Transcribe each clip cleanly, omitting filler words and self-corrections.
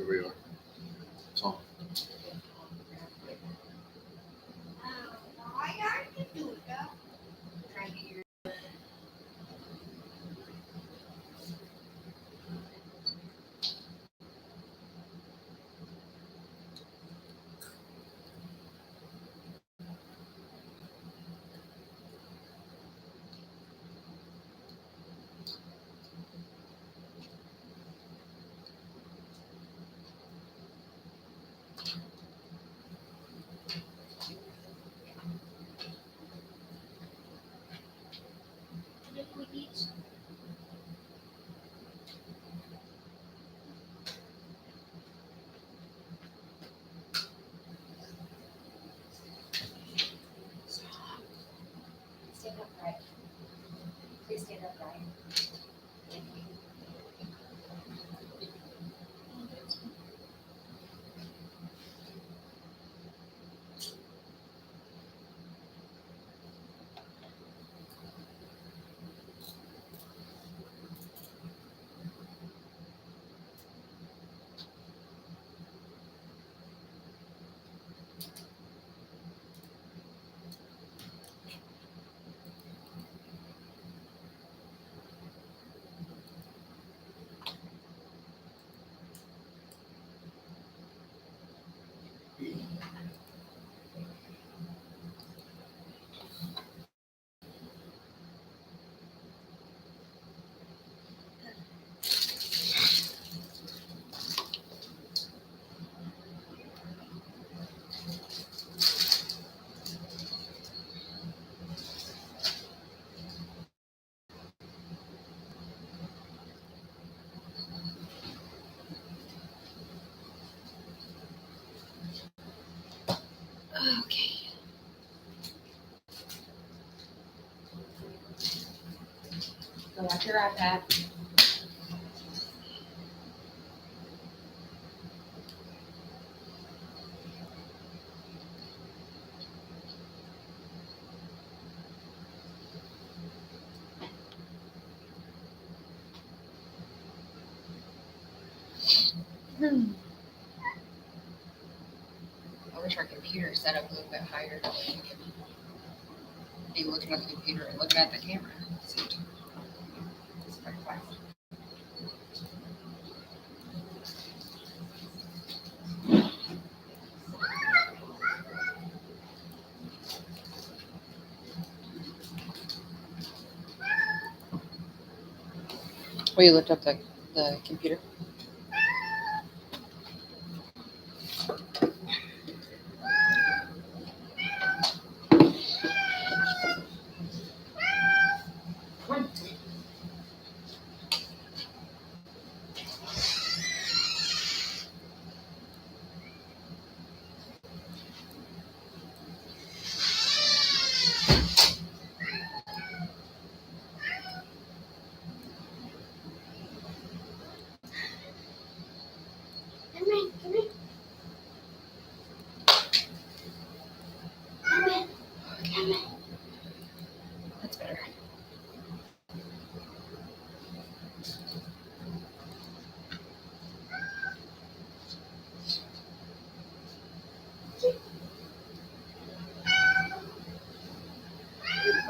There we are. It's on. Why aren't you doing that? Trying to get your liquids. Stand upright. Please stand upright. Thank you. Okay. Go out your iPad. I wish our computer set up a little bit higher so we could be looking at the computer and looking at the camera. It's very fast. Will you lift up the computer? That's better.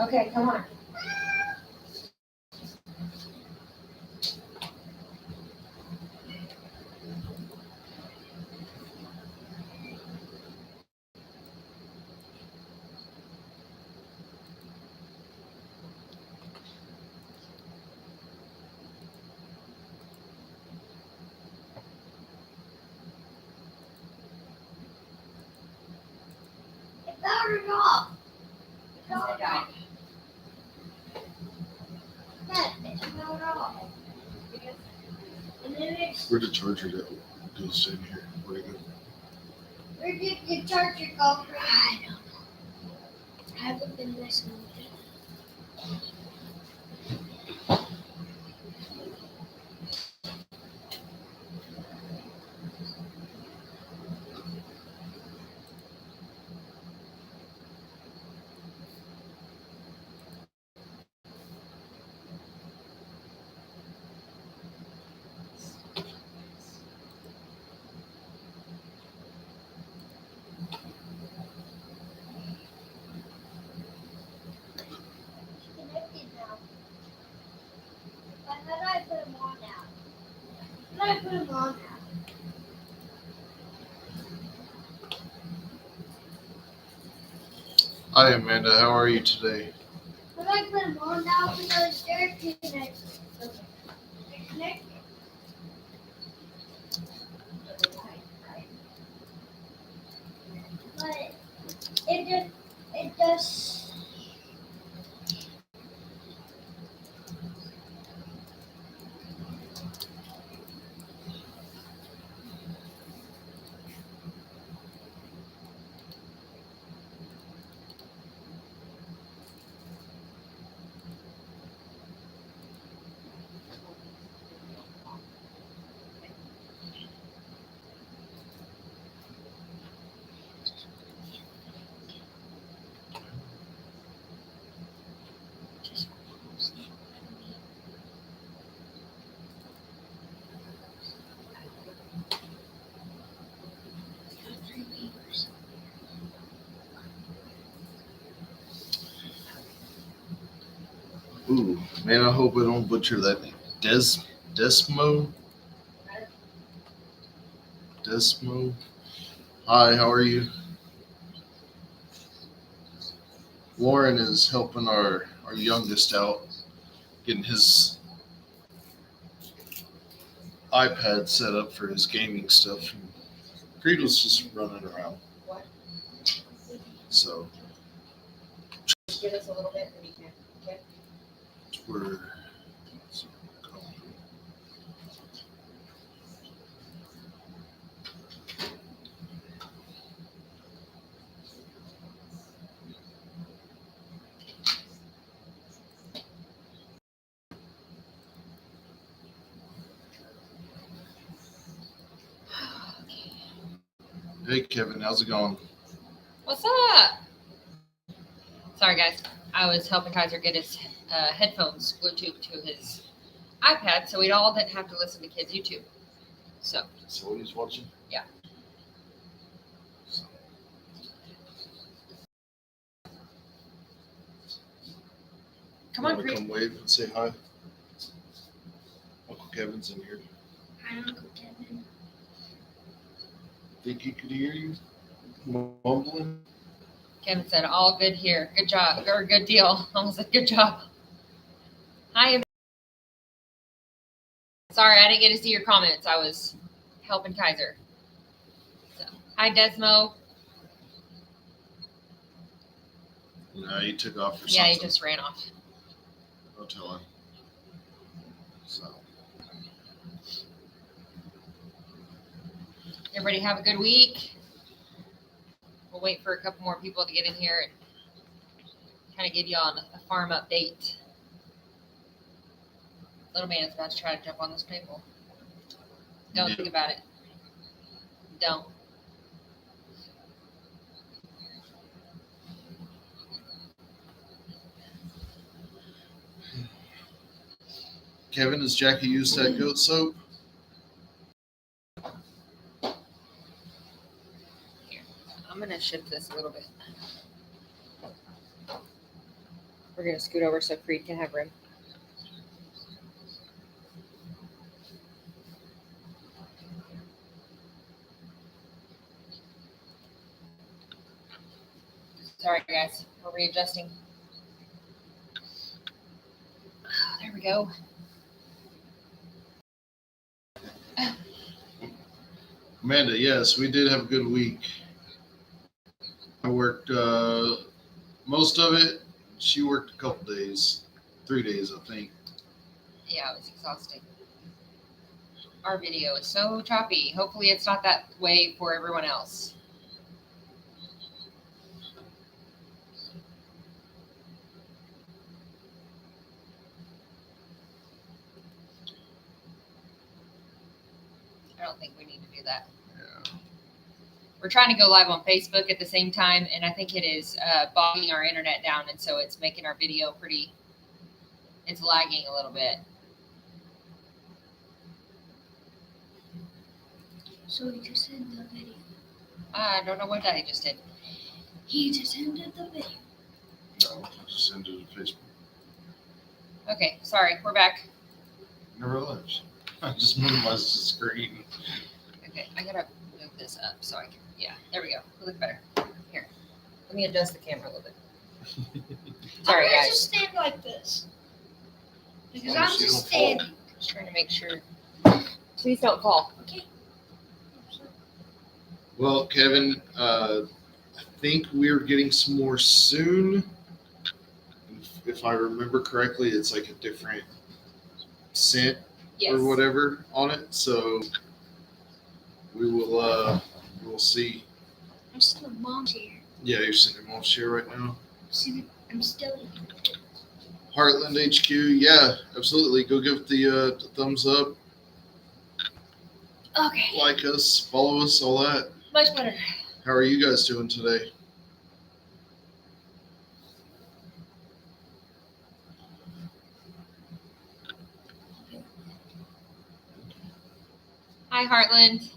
Okay, come on. Turn it off. I died. Where'd the charger go? Goes in here. Where'd it go? Where did the charger go? I don't know. I haven't been listening to it. I put them on now? Hi, Amanda. How are you today? But I put them on now because they're connected. They're connected. But it just. Ooh, man, I hope I don't butcher that name. Desmo? Desmo? Hi, how are you? Lauren is helping our youngest out, getting his iPad set up for his gaming stuff. And Creedle's just running around. What? So Give us a little bit, then you can. Okay. we're Hey Kevin, how's it going? What's up? Sorry, guys. I was helping Kaiser get his headphones Bluetooth to his iPad, so we all didn't have to listen to kids' YouTube. So, So what he's watching? Yeah. So, come on, wanna Creed. come wave and say hi. Uncle Kevin's in here. Hi, Uncle Kevin. Think he could hear you mumbling? Kevin said, all good here. Good job. Or good deal. Almost said, good job. Hi. Sorry, I didn't get to see your comments. I was helping Kaiser. So, hi, Desmo. No, he took off for Yeah, something. he just ran off. I'll tell him. So, Everybody have a good week. We'll wait for a couple more people to get in here and kind of give you all a farm update. Little man is about to try to jump on this table. Don't Yeah. think about it. Don't. Kevin, has Jackie used that goat soap? I'm going to shift this a little bit. We're going to scoot over so Creed can have room. Sorry, guys. We're readjusting. There we go. Amanda, yes, we did have a good week. I worked most of it. She worked a couple days, 3 days, I think. Yeah, it was exhausting. Our video is so choppy. Hopefully it's not that way for everyone else. I don't think we need to do that. Yeah. We're trying to go live on Facebook at the same time, and I think it is bogging our internet down, and so it's making our video it's lagging a little bit. So he just ended the video. I don't know what Daddy just did. He just ended the video. No, I just sent it to Facebook. Okay, sorry, we're back. Never left. I just minimized the screen. Okay, I gotta move this up so I can. Yeah, there we go. We look better. Here, let me adjust the camera a little bit. Sorry, I'm gonna guys. just stand like this. Because Oh, I'm she just don't fall. standing. Just trying to make sure. Please don't fall. Okay. Well, Kevin, I think we're getting some more soon. If I remember correctly, it's like a different scent Yes. or whatever on it. So we will see. I'm still in mom's here. Yeah, you're sitting in mom's chair right now. See, I'm still. Heartland HQ, yeah, absolutely. Go give it the thumbs up, Okay. like us, follow us, all that. Much better. How are you guys doing today? Hi, Heartland.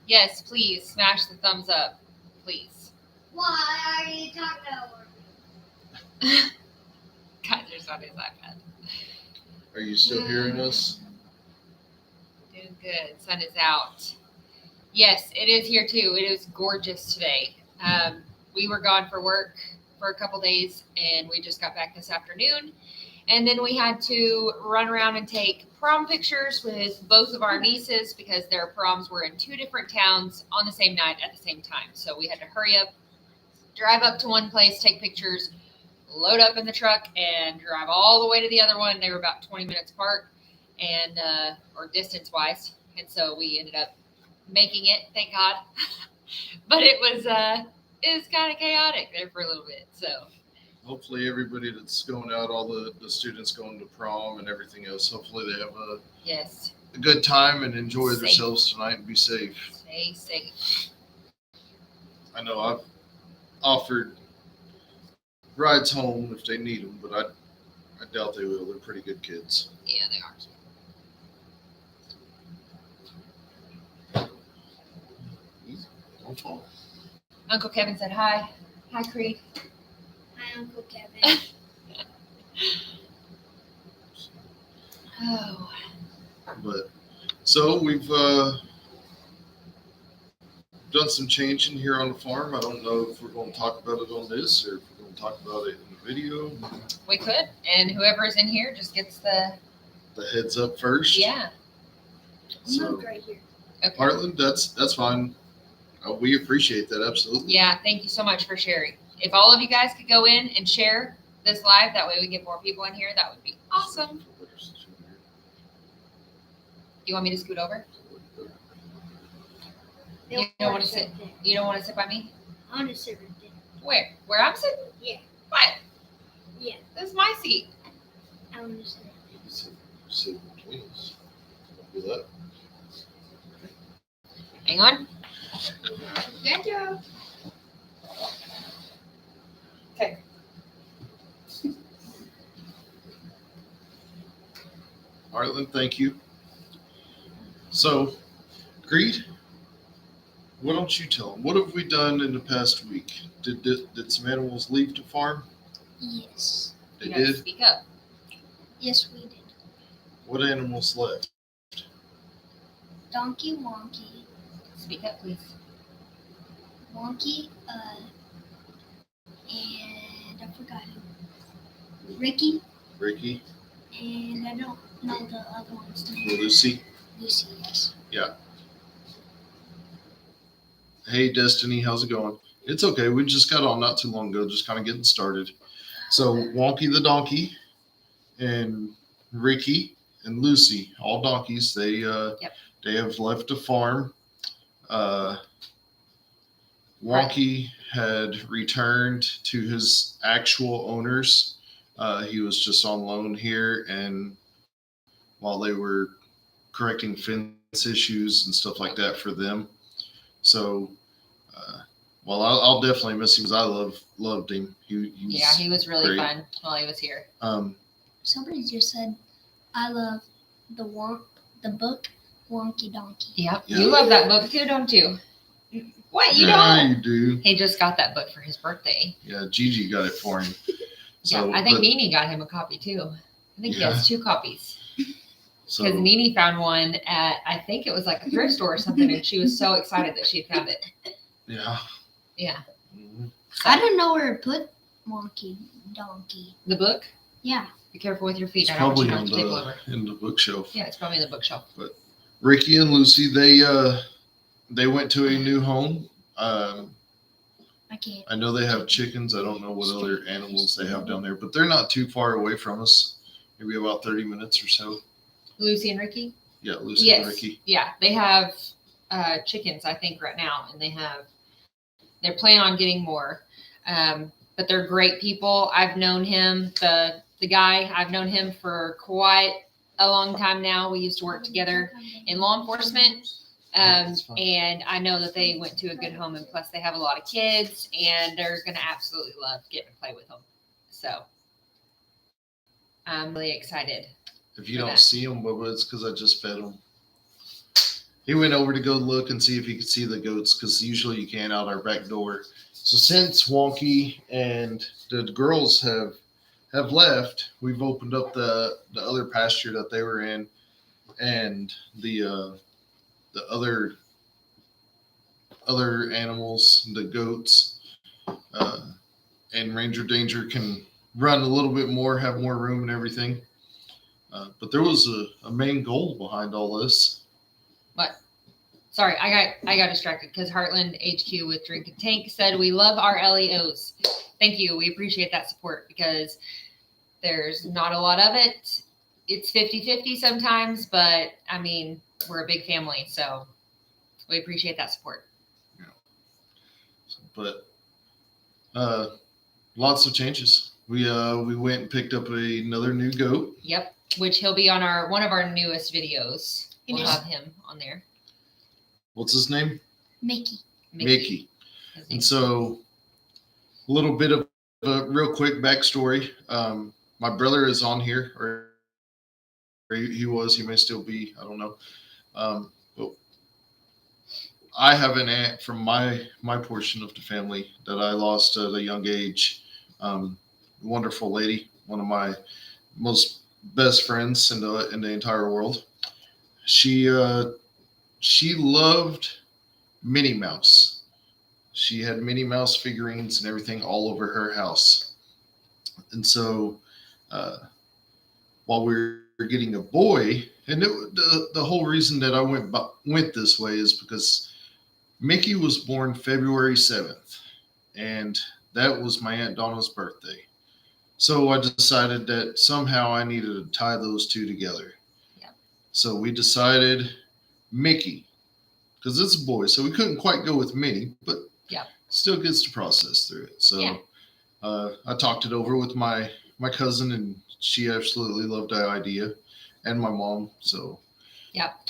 Yes, please smash the thumbs up, please. Why are you talking over Kaiser's on his iPad. Are you still hearing us? Doing good. Sun is out. Yes, it is here too. It is gorgeous today. We were gone for work for a couple days, and we just got back this afternoon. And then we had to run around and take prom pictures with both of our nieces because their proms were in two different towns on the same night at the same time. So we had to hurry up, drive up to one place, take pictures, load up in the truck, and drive all the way to the other one. They were about 20 minutes apart, and or distance-wise. And so we ended up making it, thank God. But it was kind of chaotic there for a little bit. So Hopefully everybody that's going out, all the students going to prom and everything else, hopefully they have yes, a good time and enjoy Safe. themselves tonight and be safe. stay safe. I know I've offered rides home if they need them, but I doubt they will. They're pretty good kids. Yeah, they are. Don't fall. Uncle Kevin said hi. Hi, Creed. Hi, Uncle Kevin. Oh, But so we've done some changing here on the farm. I don't know if we're going to talk about it on this or if we're going to talk about it in the video. we could. And whoever's in here just gets the, The heads up first. yeah. So Look right here. Okay. Heartland, that's fine. We appreciate that absolutely. Yeah, thank you so much for sharing. If all of you guys could go in and share this live, that way we get more people in here, that would be awesome. You want me to scoot over? You don't want to sit? You don't want to sit by me? I want to sit right there. Where? Where I'm sitting? Yeah. What? Yeah. This is my seat. I want to sit right You can sit between us. Do that. Hang on. there. Good job. Okay. Heartland, thank you. So, Greed, why don't you tell them? What have we done in the past week? Did some animals leave the farm? Yes. They You gotta did? speak up. Yes, we did. What animals left? Donkey Wonky. Speak up, please. Wonky, and I forgot who. Ricky, Ricky, and I don't know the other one's name. Lucy. Lucy, yes. Hey, Destiny, how's it going? It's okay. We just got on not too long ago, just kind of getting started. So, Wonky the donkey and Ricky and Lucy, all donkeys, they have left the farm. Wonky had returned to his actual owners. He was just on loan here, and while they were correcting fence issues and stuff like that for them. So, well, I'll definitely miss him because I loved him. He was really great. fun while he was here. Somebody just said, I love the book Wonky Donkey. Yep. Yeah. You love that book too, don't you? What? You yeah, don't? you do. He just got that book for his birthday. Yeah, Gigi got it for him. So, yeah, I think but- Nene got him a copy too. I think he Yeah. has 2 copies. So Because Nene found one at, I think it was like a thrift store or something, and she was so excited that she had found it. yeah. Yeah. Mhm. So, I don't know where to put Wonky Donkey. the book. Yeah. Be careful with your feet. It's I don't want you probably to on knock the table over. in the bookshelf. Yeah, it's probably in the bookshelf. Ricky and Lucy, they went to a new home. I can't. I know they have chickens. I don't know what other animals they have down there, but they're not too far away from us. Maybe about 30 minutes or so. Lucy and Ricky. Yeah, Lucy and Ricky. Yeah, they have chickens, I think, right now, and they're planning on getting more. But they're great people. I've known him, the guy. I've known him for quite a long time now. We used to work together in law enforcement. That's fine. And I know that they went to a good home, and plus they have a lot of kids, and they're going to absolutely love getting to play with them. So I'm really excited. If you for don't that. see him, Bubba, it's because I just fed him. He went over to go look and see if he could see the goats, because usually you can't out our back door. So since Wonky and the girls have left, we've opened up the other pasture that they were in, and the other animals, the goats, and Ranger Danger can run a little bit more, have more room and everything. But there was a main goal behind all this. Sorry, I got distracted because Heartland HQ with Drink and Tank said we love our LEOs. Thank you. We appreciate that support because there's not a lot of it. It's 50-50 sometimes, but I mean, we're a big family, so we appreciate that support. But lots of changes. We went and picked up another new goat. Yep, which he'll be on one of our newest videos. We'll have him on there. What's his name? Mickey. Mickey. His name. And so a little bit of a real quick backstory. My brother is on here, or he was, he may still be, I don't know. But I have an aunt from my portion of the family that I lost at a young age. Wonderful lady, one of my most best friends in the entire world. She loved Minnie Mouse. She had Minnie Mouse figurines and everything all over her house. And so while we were getting a boy, and the whole reason that I went this way is because Mickey was born February 7th, and that was my Aunt Donna's birthday. So I decided that somehow I needed to tie those two together. Yep. So we decided Mickey, because it's a boy, so we couldn't quite go with Minnie, but Yep. still gets to process through it. So Yeah. I talked it over with my cousin, and she absolutely loved the idea, and my mom. So Yep.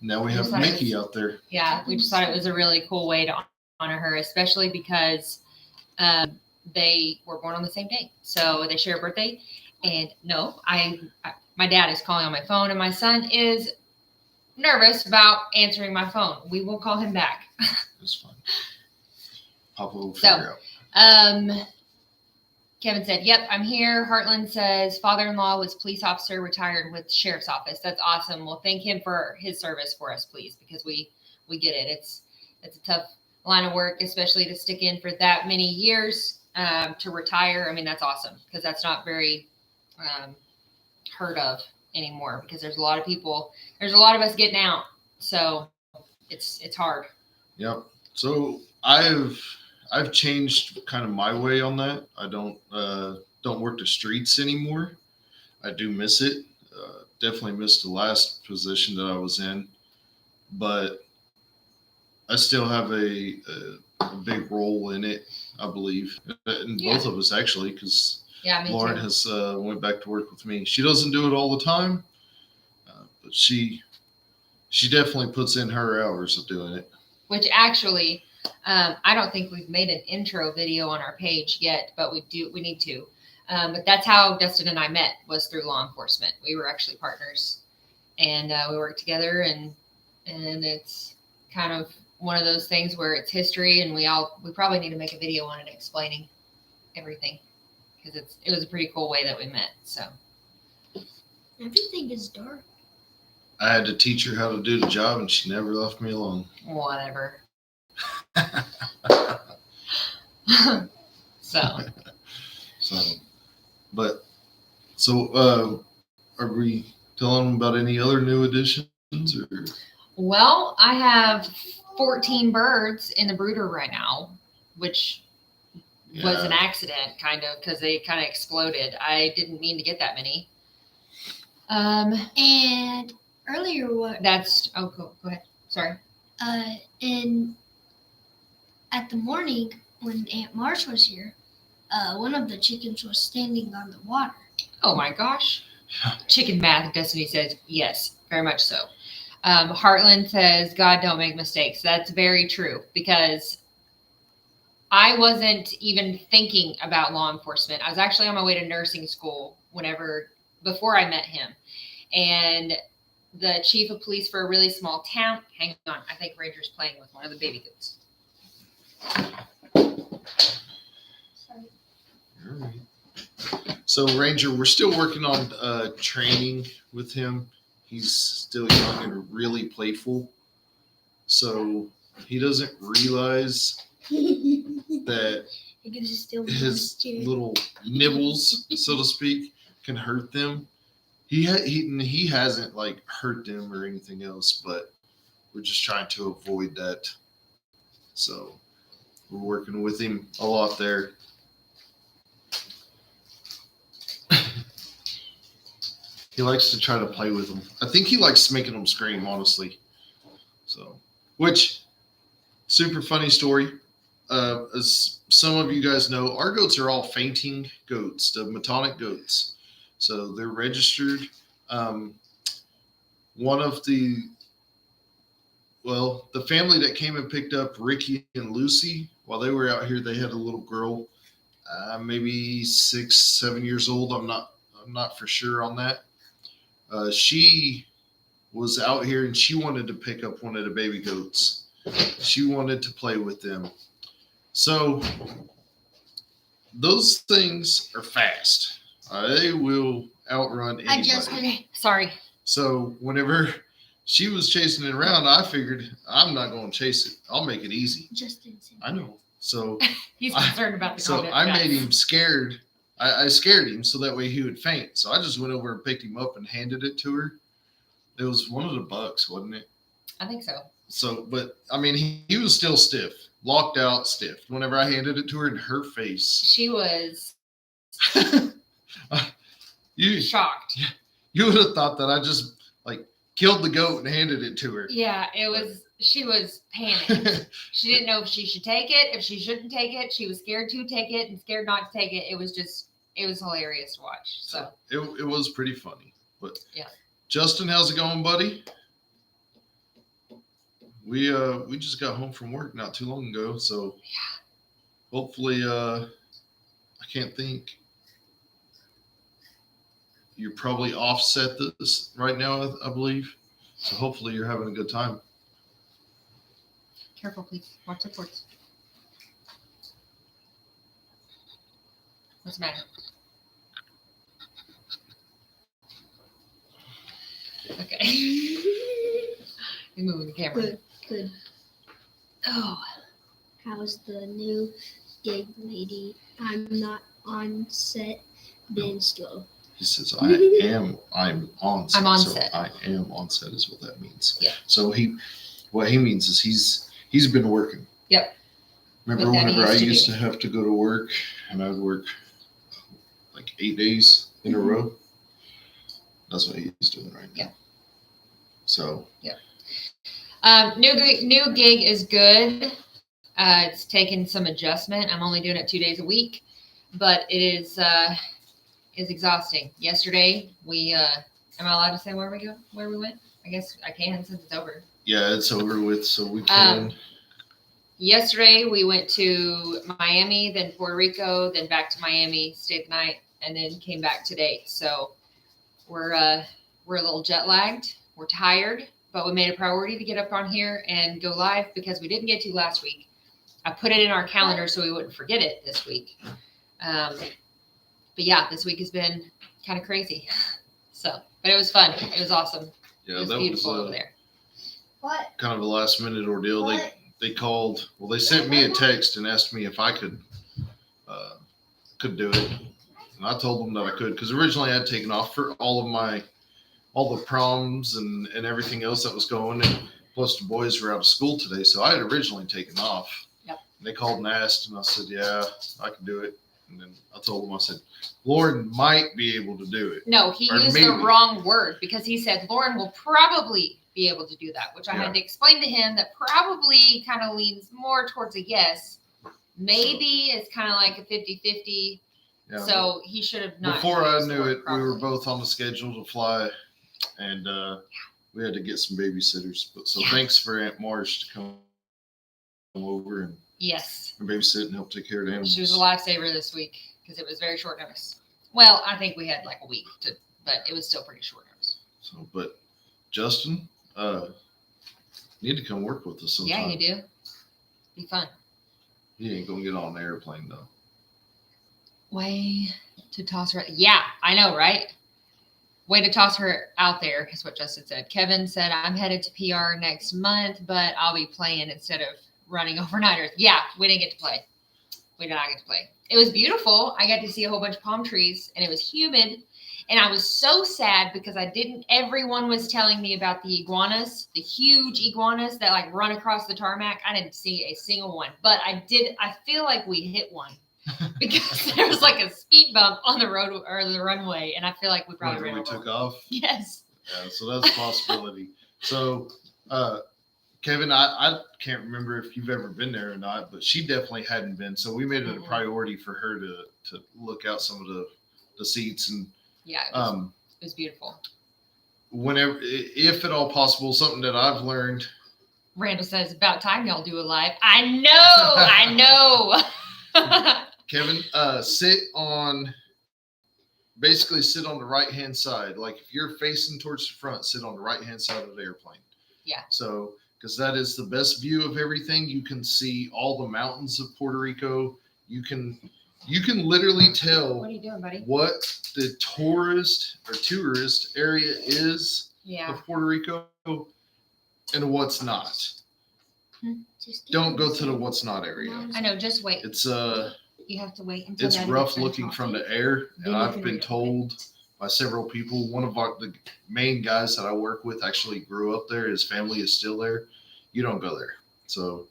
Now we have Decided- Mickey out there. Yeah, we just thought it was a really cool way to honor her, especially because they were born on the same day. So they share a birthday. And no, my dad is calling on my phone, and my son is nervous about answering my phone. We will call him back. It's fun. Papa will So, figure out. Kevin said, "Yep, I'm here." Heartland says, "Father-in-law was police officer, retired with sheriff's office." That's awesome. Well, thank him for his service for us, please, because we get it. It's a tough line of work, especially to stick in for that many years to retire. I mean, that's awesome because that's not very heard of anymore. Because there's a lot of us getting out, so it's hard. Yep. So I've changed kind of my way on that. I don't work the streets anymore. I do miss it. Definitely missed the last position that I was in, but I still have a big role in it, I believe, and Yeah. both of us actually, because Yeah, me Lauren too. has went back to work with me. She doesn't do it all the time, but she definitely puts in her hours of doing it. Which actually, I don't think we've made an intro video on our page yet, but we need to. But that's how Dustin and I met, was through law enforcement. We were actually partners, and we worked together, and it's kind of one of those things where it's history, and we probably need to make a video on it explaining everything, because it was a pretty cool way that we met. So Everything is dark. I had to teach her how to do the job, and she never left me alone. Whatever. So, So, are we telling them about any other new additions? Or? well, I have 14 birds in the brooder right now, which was an accident, kind of, because they kind of exploded. I didn't mean to get that many. And earlier, what? Go ahead. Sorry. In at the morning when Aunt March was here, one of the chickens was standing on the water. Oh my gosh. Chicken math, Destiny says, yes, very much so. Heartland says, God don't make mistakes. That's very true, because I wasn't even thinking about law enforcement. I was actually on my way to nursing school before I met him. And the chief of police for a really small town, hang on, I think Ranger's playing with one of the baby goats. Sorry. All right. So Ranger, we're still working on training with him. He's still young and really playful. So he doesn't realize that his little nibbles, so to speak, can hurt them. He hasn't like hurt them or anything else, but we're just trying to avoid that. So we're working with him a lot there. He likes to try to play with them. I think he likes making them scream, honestly. So, which super funny story. As some of you guys know, our goats are all fainting goats, the Metonic goats. So they're registered. The family that came and picked up Ricky and Lucy while they were out here, they had a little girl, maybe 6-7 years old. I'm not for sure on that. She was out here and she wanted to pick up one of the baby goats. She wanted to play with them. So those things are fast. They will outrun anybody. Sorry. So whenever she was chasing it around, I figured I'm not going to chase it. I'll make it easy. I know. So he's concerned about the So I made him scared. I scared him so that way he would faint. So I just went over and picked him up and handed it to her. It was one of the bucks, wasn't it? I think so. So, but I mean, he was still stiff, locked out, stiff. Whenever I handed it to her in her face, she was shocked. You would have thought that I just like killed the goat and handed it to her. Yeah, it was. She was panicked. She didn't know if she should take it, if she shouldn't take it. She was scared to take it and scared not to take it. It was hilarious to watch. So it was pretty funny. But yeah. Justin, how's it going, buddy? We just got home from work not too long ago, so yeah. Hopefully I can't think. You're probably offset this right now, I believe. So hopefully you're having a good time. Careful, please. Watch the ports. What's the matter? Okay. You're moving the camera. Good. Oh. How's the new gig lady? I'm not on set. Been slow. He says, I'm on set. I'm on so set. I am on set is what that means. Yeah. So what he means is he's been working. Yep. Remember whenever I used to have to go to work and I would work like 8 days in a row? That's what he's doing right now. Yeah. So. Yeah. New gig is good. It's taken some adjustment. I'm only doing it 2 days a week, but it is exhausting. Yesterday we am I allowed to say where we went? I guess I can since it's over. Yeah, it's over with, so we can. Yesterday we went to Miami, then Puerto Rico, then back to Miami, stayed the night, and then came back today. So we're a little jet lagged. We're tired, but we made a priority to get up on here and go live because we didn't get to last week. I put it in our calendar so we wouldn't forget it this week. But yeah, this week has been kind of crazy. So, but it was fun. It was awesome. Yeah, It was that beautiful was over there. What? kind of a last minute ordeal. What? They called. Well, they sent me a text and asked me if I could do it, and I told them that I could because originally I had taken off for all the proms and everything else that was going, and plus the boys were out of school today, so I had originally taken off. Yep. And they called and asked, and I said, yeah, I can do it. And then I told them, I said, Lauren might be able to do it. No, he Or used maybe. the wrong word because he said Lauren will probably be able to do that, which I Yeah. had to explain to him that probably kind of leans more towards a yes. Maybe it's kind of like a 50-50. Yeah, So he should have not. before I used the knew word it, we were properly. both on the schedule to fly, and we had to get some babysitters. But so Yeah. thanks for Aunt Marsh to come over and Yes. babysit and help take care of the animals. She was a lifesaver this week because it was very short notice. Well, I think we had like a week but it was still pretty short notice. So, but Justin, need to come work with us sometime. Yeah, you do. Be fun. He ain't gonna get on an airplane though. Way to toss her. Yeah, I know, right? Way to toss her out there is what Justin said. Kevin said, I'm headed to PR next month, but I'll be playing instead of running overnighters. Yeah, we didn't get to play. We did not get to play. It was beautiful. I got to see a whole bunch of palm trees, and it was humid. And I was so sad because everyone was telling me about the iguanas, the huge iguanas that like run across the tarmac. I didn't see a single one, but I feel like we hit one because there was like a speed bump on the road or the runway. And I feel like we probably Whenever ran we over took one. off. Yes. Yeah, so that's a possibility. So, Kevin, I can't remember if you've ever been there or not, but she definitely hadn't been. So we made it a Mhm. priority for her to look out some of the seats and Yeah, it was beautiful. whenever, if at all possible, something that I've learned. Randall says, about time y'all do a live. I know. Kevin, basically sit on the right hand side. Like if you're facing towards the front, sit on the right hand side of the airplane. Yeah. So, because that is the best view of everything. You can see all the mountains of Puerto Rico. You can literally tell What are you doing, buddy? what the tourist area is Yeah. of Puerto Rico and what's not. Just Don't go to the what's not area. I know. Just wait. It's You have to wait until it's Daddy rough gets done looking from talking. the air, Then and you I've can been read it, okay? told by several people. One of the main guys that I work with actually grew up there. His family is still there. You don't go there, so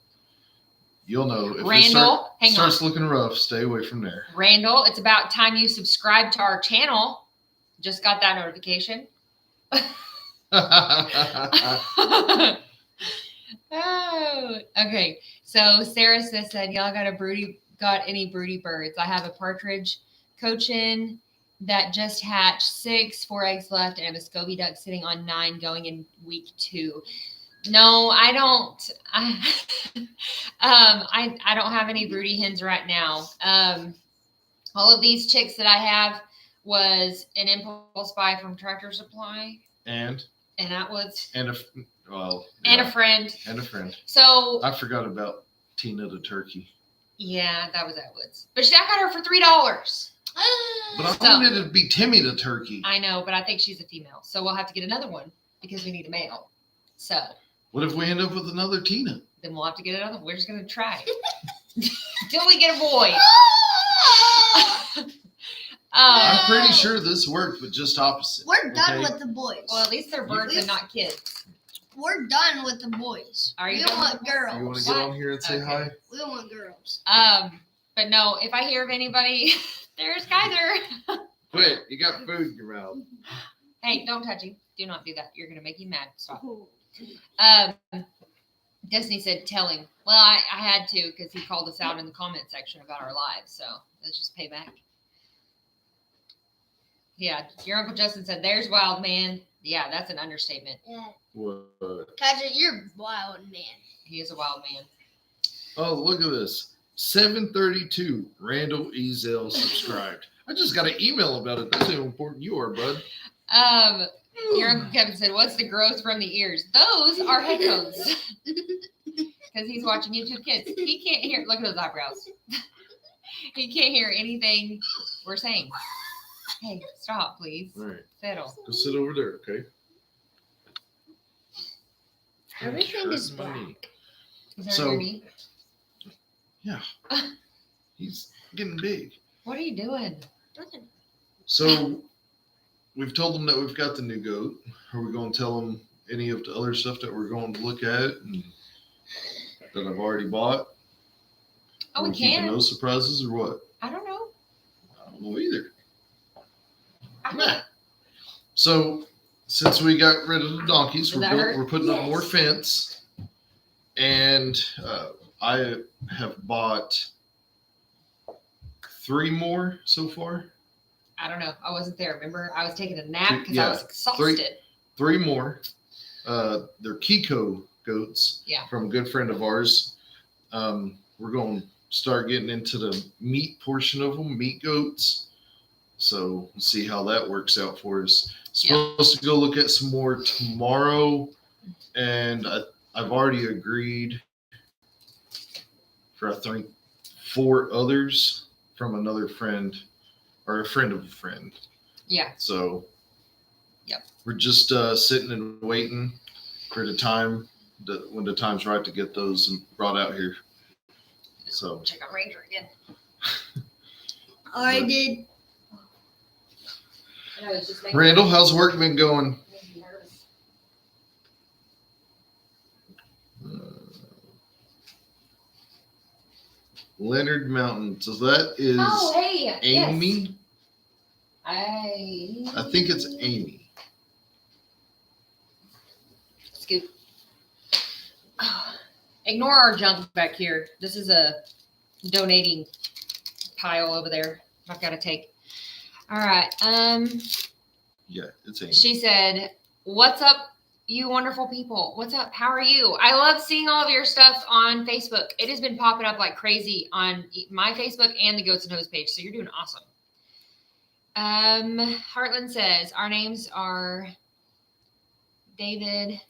you'll know if Randall, hang on. starts looking rough. Stay away from there. Randall, it's about time you subscribe to our channel. Just got that notification. Oh, okay. So Sarah said, y'all got any broody birds? I have a partridge cochin that just hatched 6, 4 eggs left, and a Muscovy duck sitting on 9 going in week 2. No, I don't. I don't have any broody hens right now. All of these chicks that I have was an impulse buy from Tractor Supply, and that was a friend. and a friend. So I forgot about Tina the turkey, yeah, that was at Woods, but I got her for $3. but I So- wanted it to be Timmy the turkey. I know, but I think she's a female, so we'll have to get another one because we need a male. So What if we end up with another Tina? then we'll have to get another one. We're just gonna try until we get a boy. I'm pretty sure this worked, but just opposite. We're done okay? with the boys. Well, at least they're birds and not kids. We're done with the boys. Are you We don't done want with the boys? girls. You want to get What? on here and say Okay. hi? We don't want girls. But no, if I hear of anybody, there's Kaiser. Quit! You got food in your mouth. Hey, don't touch him. Do not do that. You're gonna make him mad. Stop. Ooh. Destiny said, tell him. Well, I had to because he called us out in the comment section about our lives. So let's just pay back. Yeah, your Uncle Justin said, there's wild man. Yeah, that's an understatement. Yeah. What? Kaja, you're wild, man. He is a wild man. Oh, look at this. 732. Randall Ezel subscribed. I just got an email about it. That's how important you are, bud. Your Uncle Kevin said, what's the growth from the ears? Those are headphones. Because he's watching YouTube Kids. He can't hear. Look at those eyebrows. He can't hear anything we're saying. Hey, stop, please. All right. Settle. Go sit over there, okay? Everything is Hurting my knee. black. Is that So- your knee? He's getting big. What are you doing? Nothing. So we've told them that we've got the new goat. Are we going to tell them any of the other stuff that we're going to look at and that I've already bought? Oh, Are we keeping can. those surprises or what? I don't know. I don't know either. I Nah. So since we got rid of the donkeys, Does that hurt? we're putting up more Yes. fence, and I have bought 3 more so far. I don't know. I wasn't there. Remember, I was taking a nap because Yeah, I was exhausted. 3 more. They're Kiko goats Yeah. from a good friend of ours. We're going to start getting into the meat portion of them, meat goats. So we'll see how that works out for us. Supposed to go look at some more tomorrow, and I've already agreed for I think 4 others from another friend or a friend of a friend. Yeah. So Yep. we're just sitting and waiting for the time when the time's right to get those brought out here. So Check on Ranger again. I did. And I was just making Randall, how's work been going? me nervous. Leonard Mountain. So that is Oh, hey. Amy. Yes. I think it's Amy. Scoop. Ignore our junk back here. This is a donating pile over there. I've got to take. All right. Yeah, it's Amy. She said, "What's up, you wonderful people? What's up? How are you? I love seeing all of your stuff on Facebook. It has been popping up like crazy on my Facebook and the Goats and Hose page. So you're doing awesome." Heartland says, "Our names are David."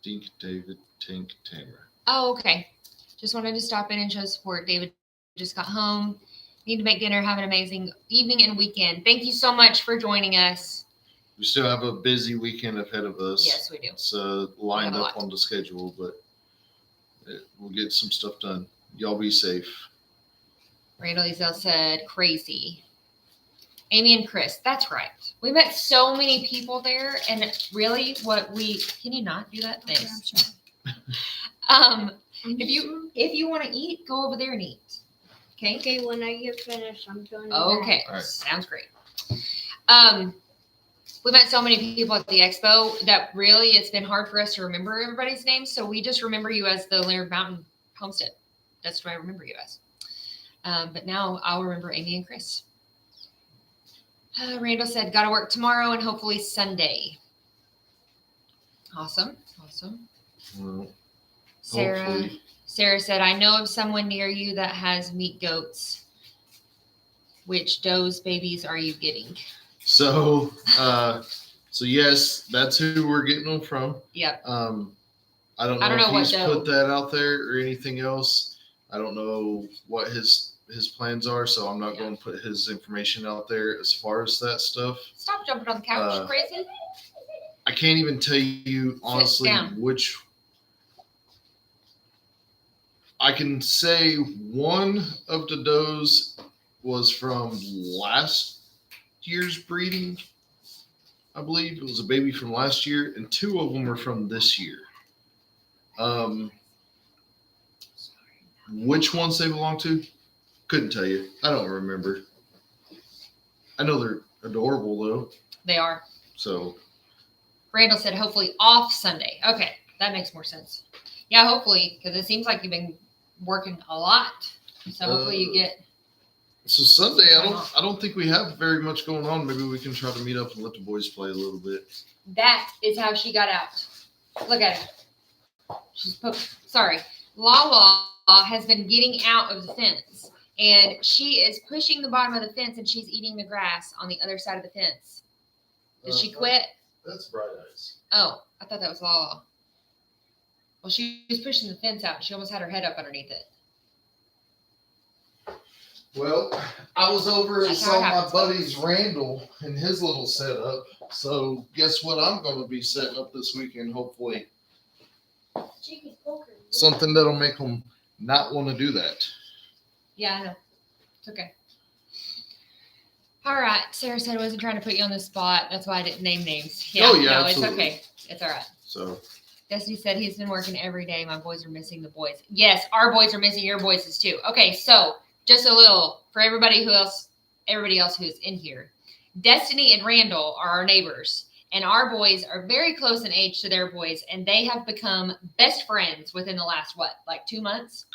Dink, David, Tink, Tamer. Oh, okay. Just wanted to stop in and show support. David just got home. Need to make dinner. Have an amazing evening and weekend. Thank you so much for joining us. We still have a busy weekend ahead of us. Yes, we do. It's lined We have a up lot. on the schedule, but we'll get some stuff done. Y'all be safe. Randall Ezel said, crazy. Amy and Chris, that's right. We met so many people there, and really, can you not do that? Okay, I'm Thanks. sorry. If you want to eat, go over there and eat. Okay. Okay, when I get finished, I'm going to Okay, All right. sounds great. We met so many people at the expo that really it's been hard for us to remember everybody's names. So we just remember you as the Leonard Mountain Homestead. That's what I remember you as. But now I'll remember Amy and Chris. Randall said, "Got to work tomorrow and hopefully Sunday." Awesome. Well, Sarah said, "I know of someone near you that has meat goats. Which does babies are you getting?" So yes, that's who we're getting them from. Yep. I don't know, I don't know if what he's though. put that out there or anything else. I don't know what his plans are, so I'm not Yeah. going to put his information out there as far as that stuff. Stop jumping on the couch, crazy. I can't even tell you honestly down. which. I can say one of the does was from last year's breeding. I believe it was a baby from last year, and 2 of them are from this year. Which ones they belong to, couldn't tell you. I don't remember. I know they're adorable though. They are. So Randall said, hopefully off Sunday. Okay, that makes more sense. Yeah, hopefully, because it seems like you've been working a lot. So hopefully you get. Sunday, I don't think we have very much going on. Maybe we can try to meet up and let the boys play a little bit. That is how she got out. Look at her. Sorry. Lala has been getting out of the fence, and she is pushing the bottom of the fence, and she's eating the grass on the other side of the fence. Did she quit? That's Bright Eyes. Oh, I thought that was Lala. Well, she was pushing the fence out. She almost had her head up underneath it. Well, I was over and That's how saw it my happens. buddy's Randall and his little setup. So guess what I'm going to be setting up this weekend, hopefully. something that'll make them not want to do that. Yeah, I know. It's okay. All right. Sarah said I wasn't trying to put you on the spot. That's why I didn't name names. Yeah, Oh, yeah, no, absolutely. it's okay. It's all right. So Destiny said he's been working every day. My boys are missing the boys. Yes, our boys are missing your boys too. Okay, so just a little for everybody else who's in here. Destiny and Randall are our neighbors, and our boys are very close in age to their boys, and they have become best friends within the last, like 2 months?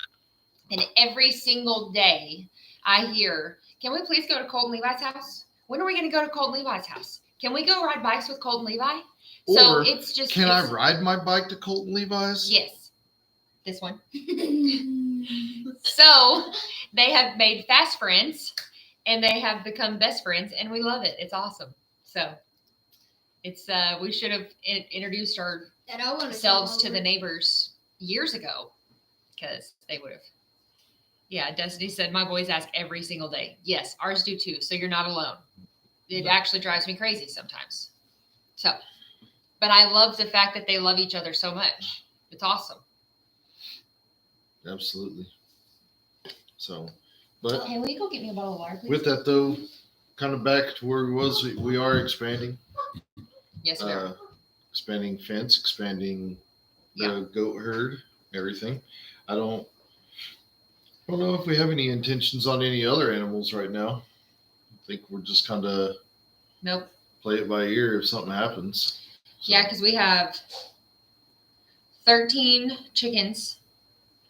And every single day I hear, can we please go to Colton Levi's house? When are we going to go to Colton Levi's house? Can we go ride bikes with Colton Levi? So Or it's just. can I ride my bike to Colton Levi's? Yes. This one. So they have made fast friends and they have become best friends and we love it. It's awesome. So it's we should have introduced ourselves to the neighbors years ago because they would have. Yeah, Destiny said my boys ask every single day. Yes, ours do too. So you're not alone. It actually drives me crazy sometimes. So, but I love the fact that they love each other so much. It's awesome. Absolutely. So, but Hey, will you go get me a bottle of water, please? with that though, kind of back to where we was, we are expanding. Yes, we are. Expanding fence, expanding the Yeah. goat herd, everything. I don't know if we have any intentions on any other animals right now. I think we're just kind of Nope. play it by ear if something happens. So, Yeah, because we have 13 chickens.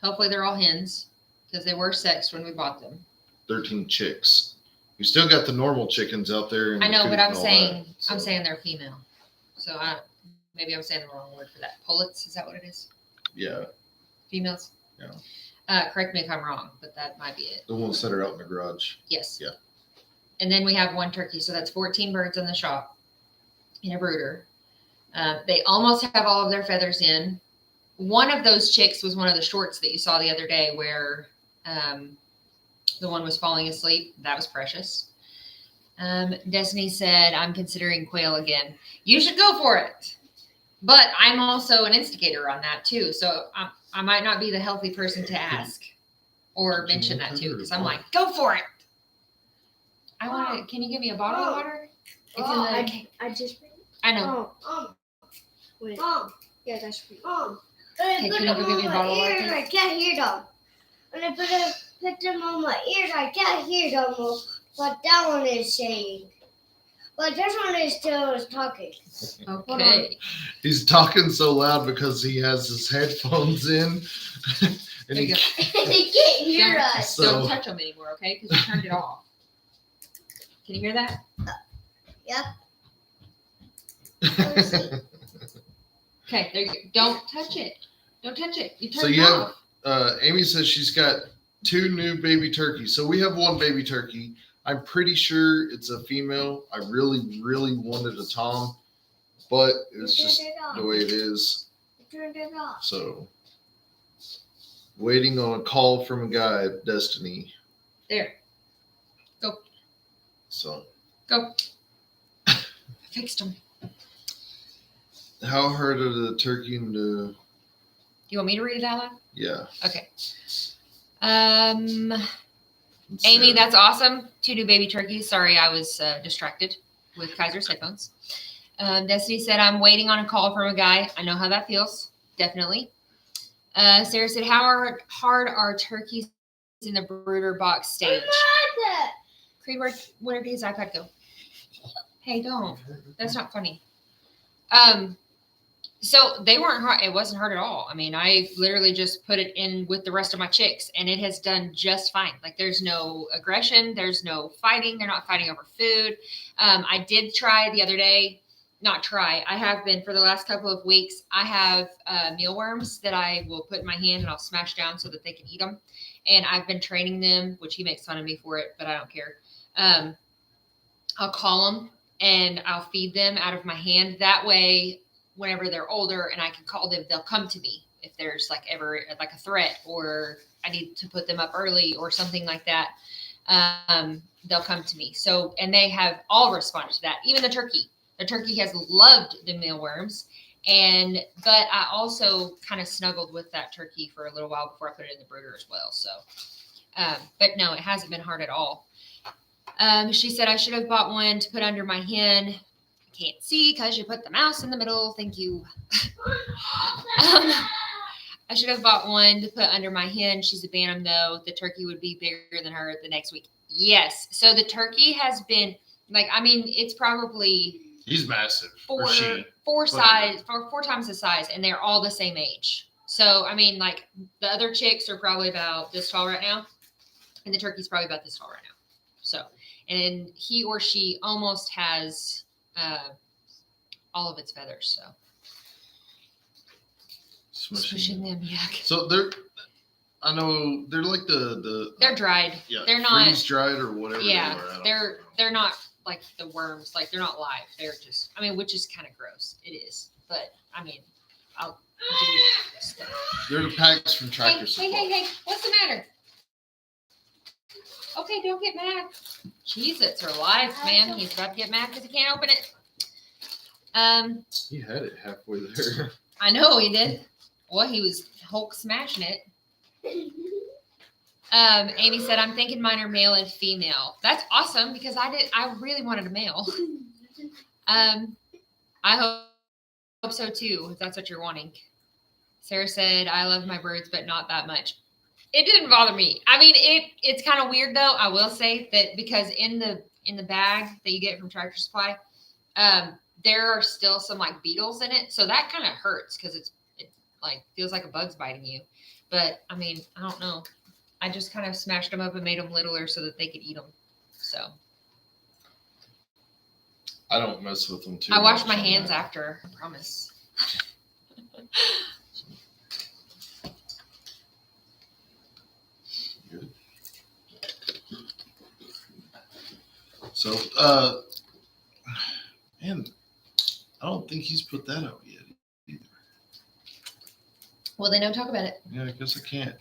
Hopefully they're all hens because they were sexed when we bought them. 13 chicks. You still got the normal chickens out there. In I the know, coop but and all I'm that, saying they're female. So maybe I'm saying the wrong word for that. Pullets, is that what it is? Yeah, Females? Yeah. Correct me if I'm wrong, but that might be it. the ones that are out in the garage. Yes. Yeah. And then we have one turkey. So that's 14 birds in the shop in a brooder. They almost have all of their feathers in. One of those chicks was one of the shorts that you saw the other day where the one was falling asleep. That was precious. Destiny said, I'm considering quail again. You should go for it. But I'm also an instigator on that too. So I might not be the healthy person to ask or mention that too. Because I'm like, go for it. I want to, can you give me a bottle of water? It's in the, I just. I know. Wait. Yeah, that's pretty. Okay, can you go give me a bottle of water, please? I can't hear them. When I put them on my ears, I can't hear them. What that one is saying. But this one is still talking. Okay. He's talking so loud because he has his headphones in. And There you go. They can't hear Don't- us. So- Don't touch them anymore, okay? Because you turned it off. Can you hear that? Yep. Okay, there you go. Don't touch it. Don't touch it. You turned So it you have- off. Amy says she's got 2 new baby turkeys. So we have 1 baby turkey. I'm pretty sure it's a female. I really, really wanted a tom, but it's just the way it is. Turned it off. So waiting on a call from a guy at Destiny. There. So Go. I fixed them. how hard are the turkey and the You want me to read it out loud? yeah. Okay. It's Amy, Sarah. that's awesome. 2 new baby turkeys. Sorry, I was distracted with Kaiser's headphones. Destiny said, I'm waiting on a call from a guy. I know how that feels. Definitely. Sarah said, how hard are turkeys in the brooder box stage? Creed, where did his iPad go? Hey, don't. That's not funny. So they weren't hard. It wasn't hard at all. I mean, I literally just put it in with the rest of my chicks and it has done just fine. Like there's no aggression. There's no fighting. They're not fighting over food. I did try the other day, I have been for the last couple of weeks. I have mealworms that I will put in my hand and I'll smash down so that they can eat them. And I've been training them, which he makes fun of me for it, but I don't care. I'll call them and I'll feed them out of my hand. That way, whenever they're older and I can call them, they'll come to me if there's like ever like a threat or I need to put them up early or something like that. They'll come to me. So, and they have all responded to that. Even the turkey has loved the mealworms But I also kind of snuggled with that turkey for a little while before I put it in the brooder as well. So, but no, it hasn't been hard at all. She said I should have bought one to put under my hen. I can't see because you put the mouse in the middle. Thank you. I should have bought one to put under my hen. She's a bantam though. The turkey would be bigger than her the next week. Yes. So the turkey has been it's probably He's massive. four Whatever. times the size, and they're all the same age. So the other chicks are probably about this tall right now, and the turkey's probably about this tall right now. So, and he or she almost has all of its feathers. So smushing them, yeah. So I know they're like they're dried. Yeah, they're not freeze dried or whatever. Yeah, they are. they're not like the worms. Like they're not live. They're just which is kind of gross. It is, but I'll do stuff. They're the packs from Tractor Supply. Hey! What's the matter? Okay, don't get mad. Jeez, it's her life, man. He's about to get mad because he can't open it. He had it halfway there. I know he did. Well, he was Hulk smashing it. Amy said, I'm thinking mine are male and female. That's awesome because I really wanted a male. I hope so too, if that's what you're wanting. Sarah said, I love my birds, but not that much. It didn't bother me. It's kind of weird though. I will say that because in the bag that you get from Tractor Supply, there are still some beetles in it. So that kind of hurts because it feels like a bug's biting you. But I don't know. I just kind of smashed them up and made them littler so that they could eat them. So I don't mess with them too. I wash my hands after. I promise. Good. So, man, I don't think he's put that out yet either. Well, then don't talk about it. Yeah, I guess I can't.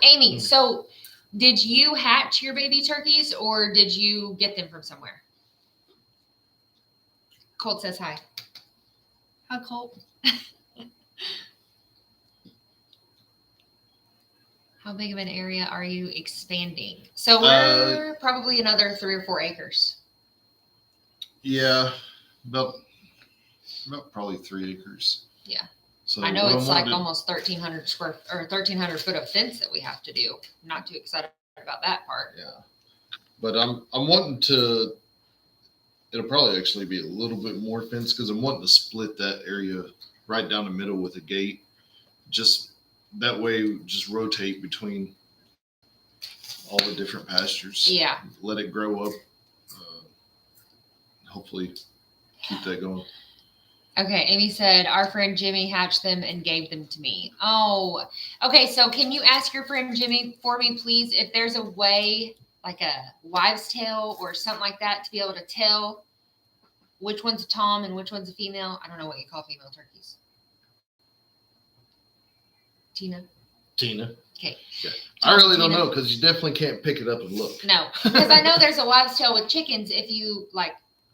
Amy, so did you hatch your baby turkeys or did you get them from somewhere? Colt says hi. Hi, Colt. How big of an area are you expanding? So we're probably another 3 or 4 acres. Yeah, about probably 3 acres. Yeah. So I know it's almost 1,300 foot of fence that we have to do. I'm not too excited about that part. Yeah, but I'm wanting to. It'll probably actually be a little bit more fence because I'm wanting to split that area right down the middle with a gate. Just that way, just rotate between all the different pastures. Yeah. Let it grow up. Hopefully, keep that going. Okay, Amy said, our friend Jimmy hatched them and gave them to me. Oh, okay. So can you ask your friend Jimmy for me, please, if there's a way, like a wives' tale or something like that, to be able to tell which one's a tom and which one's a female? I don't know what you call female turkeys. Tina? Okay. Yeah. I really don't know because you definitely can't pick it up and look. No, because I know there's a wives' tale with chickens. If you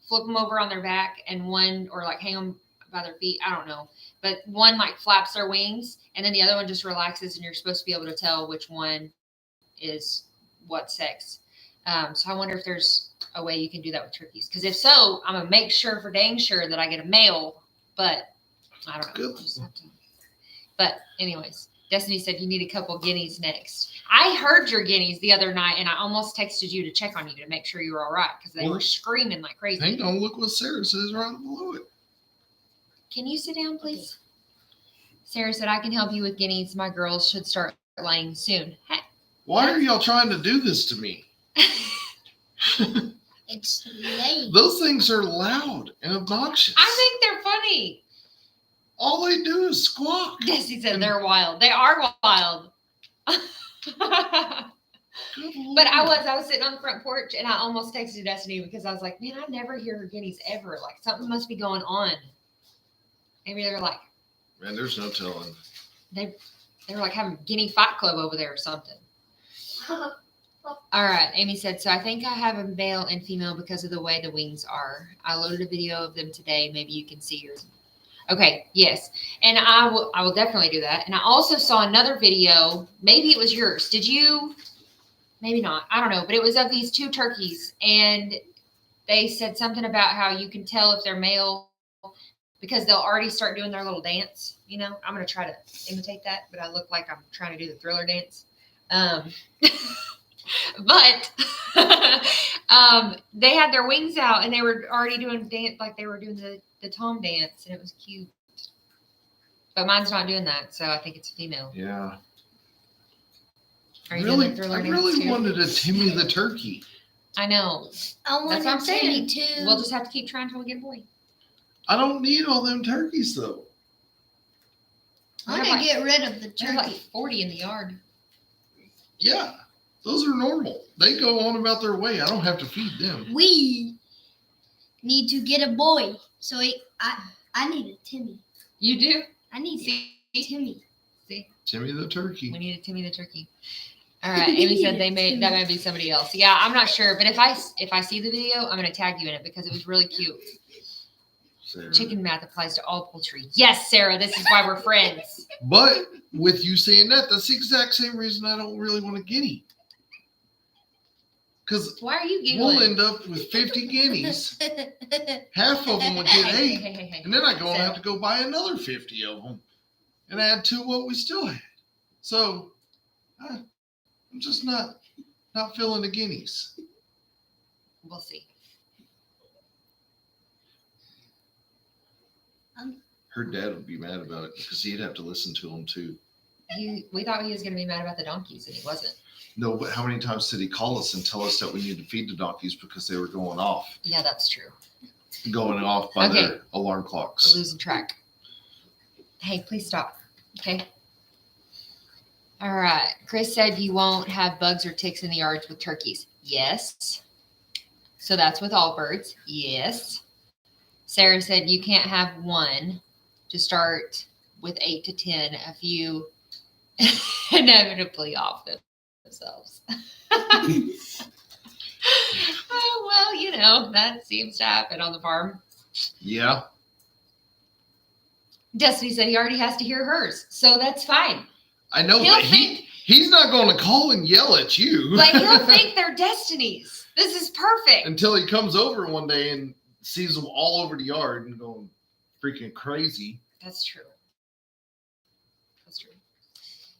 flip them over on their back and one, or hang them by their feet, I don't know, but one flaps their wings and then the other one just relaxes, and you're supposed to be able to tell which one is what sex. So I wonder if there's a way you can do that with turkeys, because if so, I'm gonna make sure for dang sure that I get a male, but I don't know. But anyways, Destiny said you need a couple guineas next. I heard your guineas the other night and I almost texted you to check on you to make sure you were all right because they were screaming like crazy. Hang on, look what Sarah says right below it. Can you sit down, please? Sarah said, I can help you with guineas. My girls should start laying soon. Hey. Why are y'all trying to do this to me? It's late. Those things are loud and obnoxious. I think they're funny. All they do is squawk. Destiny said they're wild. They are wild. But I was sitting on the front porch and I almost texted Destiny because I was like, man, I never hear her guineas ever. Something must be going on. Maybe they're man, there's no telling. They're having guinea fight club over there or something. All right. Amy said, so I think I have a male and female because of the way the wings are. I loaded a video of them today. Maybe you can see yours. Okay, yes. And I will definitely do that. And I also saw another video, maybe it was yours. Did you? Maybe not. I don't know, but it was of these 2 turkeys, and they said something about how you can tell if they're male because they'll already start doing their little dance. I'm going to try to imitate that, but I look like I'm trying to do the Thriller dance. But they had their wings out and they were already doing dance, like they were doing the tom dance, and it was cute. But mine's not doing that, so I think it's a female. Yeah. Are you really, doing the Thriller I dance really too? wanted a Timmy the turkey. I know. I want That's what I'm to saying. too. We'll just have to keep trying until we get a boy. I don't need all them turkeys though. I want to get rid of the There's like turkey. 40 in the yard. Yeah, those are normal. They go on about their way. I don't have to feed them. We need to get a boy. So I need a Timmy. You do? I need a Timmy. See? Timmy the turkey. We need a Timmy the turkey. All right. Amy said that may be somebody else. Yeah, I'm not sure, but if I see the video, I'm gonna tag you in it because it was really cute. Sarah. Chicken math applies to all poultry. Yes, Sarah. This is why we're friends. But with you saying that, that's the exact same reason I don't really want a guinea. Because Why are you giggling? we'll end up with 50 guineas. Half of them would get Hey, 8. hey. And then I go and Sarah. have to go buy another 50 of them and add to what we still had. So I'm just not feeling the guineas. We'll see. Her dad would be mad about it because he'd have to listen to them too. We thought he was going to be mad about the donkeys, and he wasn't. No, but how many times did he call us and tell us that we need to feed the donkeys because they were going off Yeah, that's true. by Okay. their alarm We're clocks? losing track. Hey, please stop. Okay. All right. Chris said you won't have bugs or ticks in the yards with turkeys. Yes. So that's with all birds. Yes. Sarah said you can't have one. To start with 8 to 10, a few inevitably off themselves. Oh, well, that seems to happen on the farm. Yeah. Destiny said he already has to hear hers, so that's fine. I know, He'll but he's not going to call and yell at you. But he'll think they're Destinies. This is perfect. Until he comes over one day and sees them all over the yard and going freaking crazy. That's true. That's true.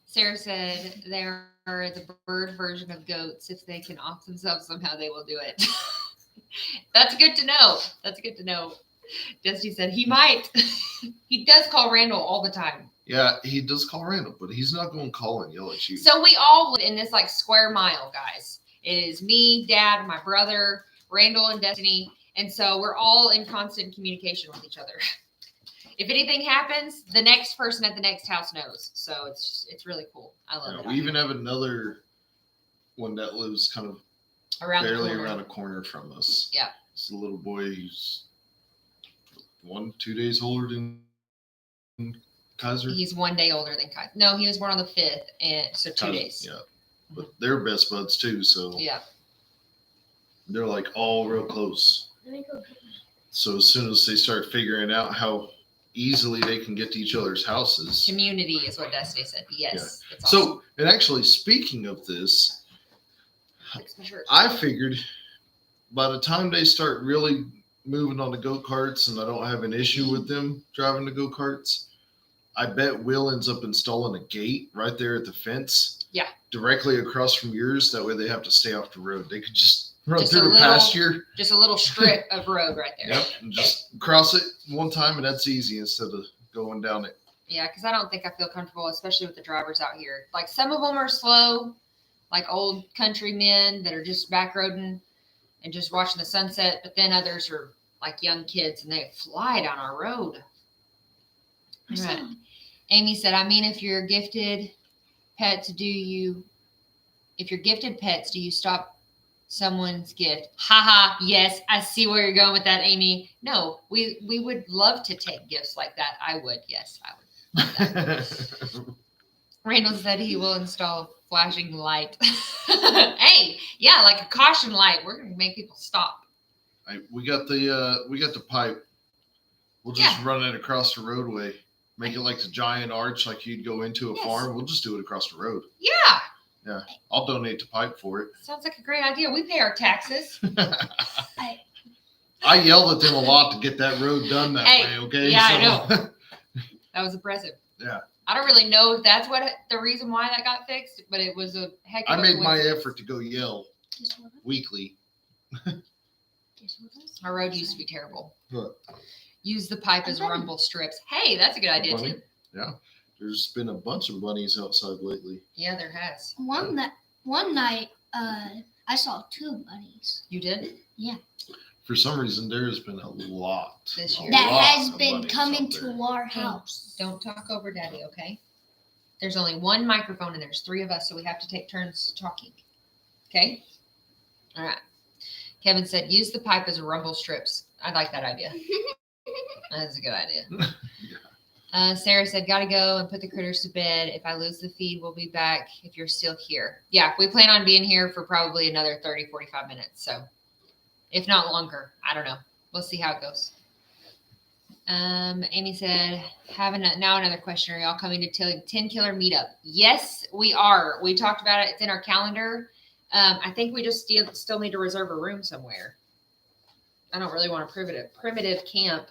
Sarah said they're the bird version of goats. If they can off themselves somehow, they will do it. That's good to know. That's good to know. Destiny said he might. He does call Randall all the time. Yeah, he does call Randall, but he's not going to call and yell at you. So we all live in this like square mile, guys. It is me, Dad, my brother, Randall, and Destiny. And so we're all in constant communication with each other. If anything happens, the next person at the next house knows. So it's really cool. I love it. We even have another one that lives kind of around the barely corner. around a corner from us. Yeah. It's a little boy. He's 2 days older than Kaiser. He's 1 day older than Kai. No, he was born on the 5th, and so 2 Kaiser, days. Yeah. But they're best buds too. So Yeah. they're like all real close. Let me go. So as soon as they start figuring out how easily they can get to each other's houses. Community is what Destiny said. Yes. Yeah. It's awesome. So, and actually speaking of this, Fix my shirt. I figured by the time they start really moving on the go-karts and I don't have an issue with them driving the go-karts, I bet Will ends up installing a gate right there at the fence. Yeah. Directly across from yours. That way they have to stay off the road. They could just run Just through a the little- pasture. Just a little strip of road right there. Yep. And just cross it one time and that's easy instead of going down it. Yeah, because I don't think I feel comfortable, especially with the drivers out here. Like some of them are slow, like old country men that are just back roading and just watching the sunset. But then others are like young kids and they fly down our road. All right. Amy said, I mean, if you're gifted pets, do you stop someone's gift? Haha. Yes. I see where you're going with that, Amy. No, we would love to take gifts like that. I would. Yes, I would. Randall said he will install flashing light. Hey, yeah, like a caution light. We're going to make people stop. We got the pipe. We'll just run it across the roadway. Make it like the giant arch, like you'd go into a Yes. farm. We'll just do it across the road. Yeah. I'll donate the pipe for it. Sounds like a great idea. We pay our taxes. I yelled at them a lot to get that road done that Hey, way, okay? yeah, I know. That was impressive. Yeah. I don't really know if that's what the reason why that got fixed, but it was a heck of I a made my coincidence. effort to go yell weekly. Our road used to be terrible. What? Use the pipe as rumble strips. Hey, that's a good idea Bunny? too. Yeah. There's been a bunch of bunnies outside lately. Yeah, there has. One night, I saw 2 bunnies. You did? For some reason, there has been a lot. This year. a That lot has of been bunnies coming out there. to our house. Don't talk over Daddy, okay? There's only one microphone and there's 3 of us, so we have to take turns talking. Okay? All right. Kevin said, use the pipe as rumble strips. I like that idea. That's a good idea. Sarah said, gotta go and put the critters to bed. If I lose the feed, we'll be back if you're still here. Yeah, we plan on being here for probably another 30, 45 minutes. So if not longer, I don't know. We'll see how it goes. Amy said, now another question. Are y'all coming to 10 Killer meetup? Yes, we are. We talked about it. It's in our calendar. I think we just still need to reserve a room somewhere. I don't really want a primitive camp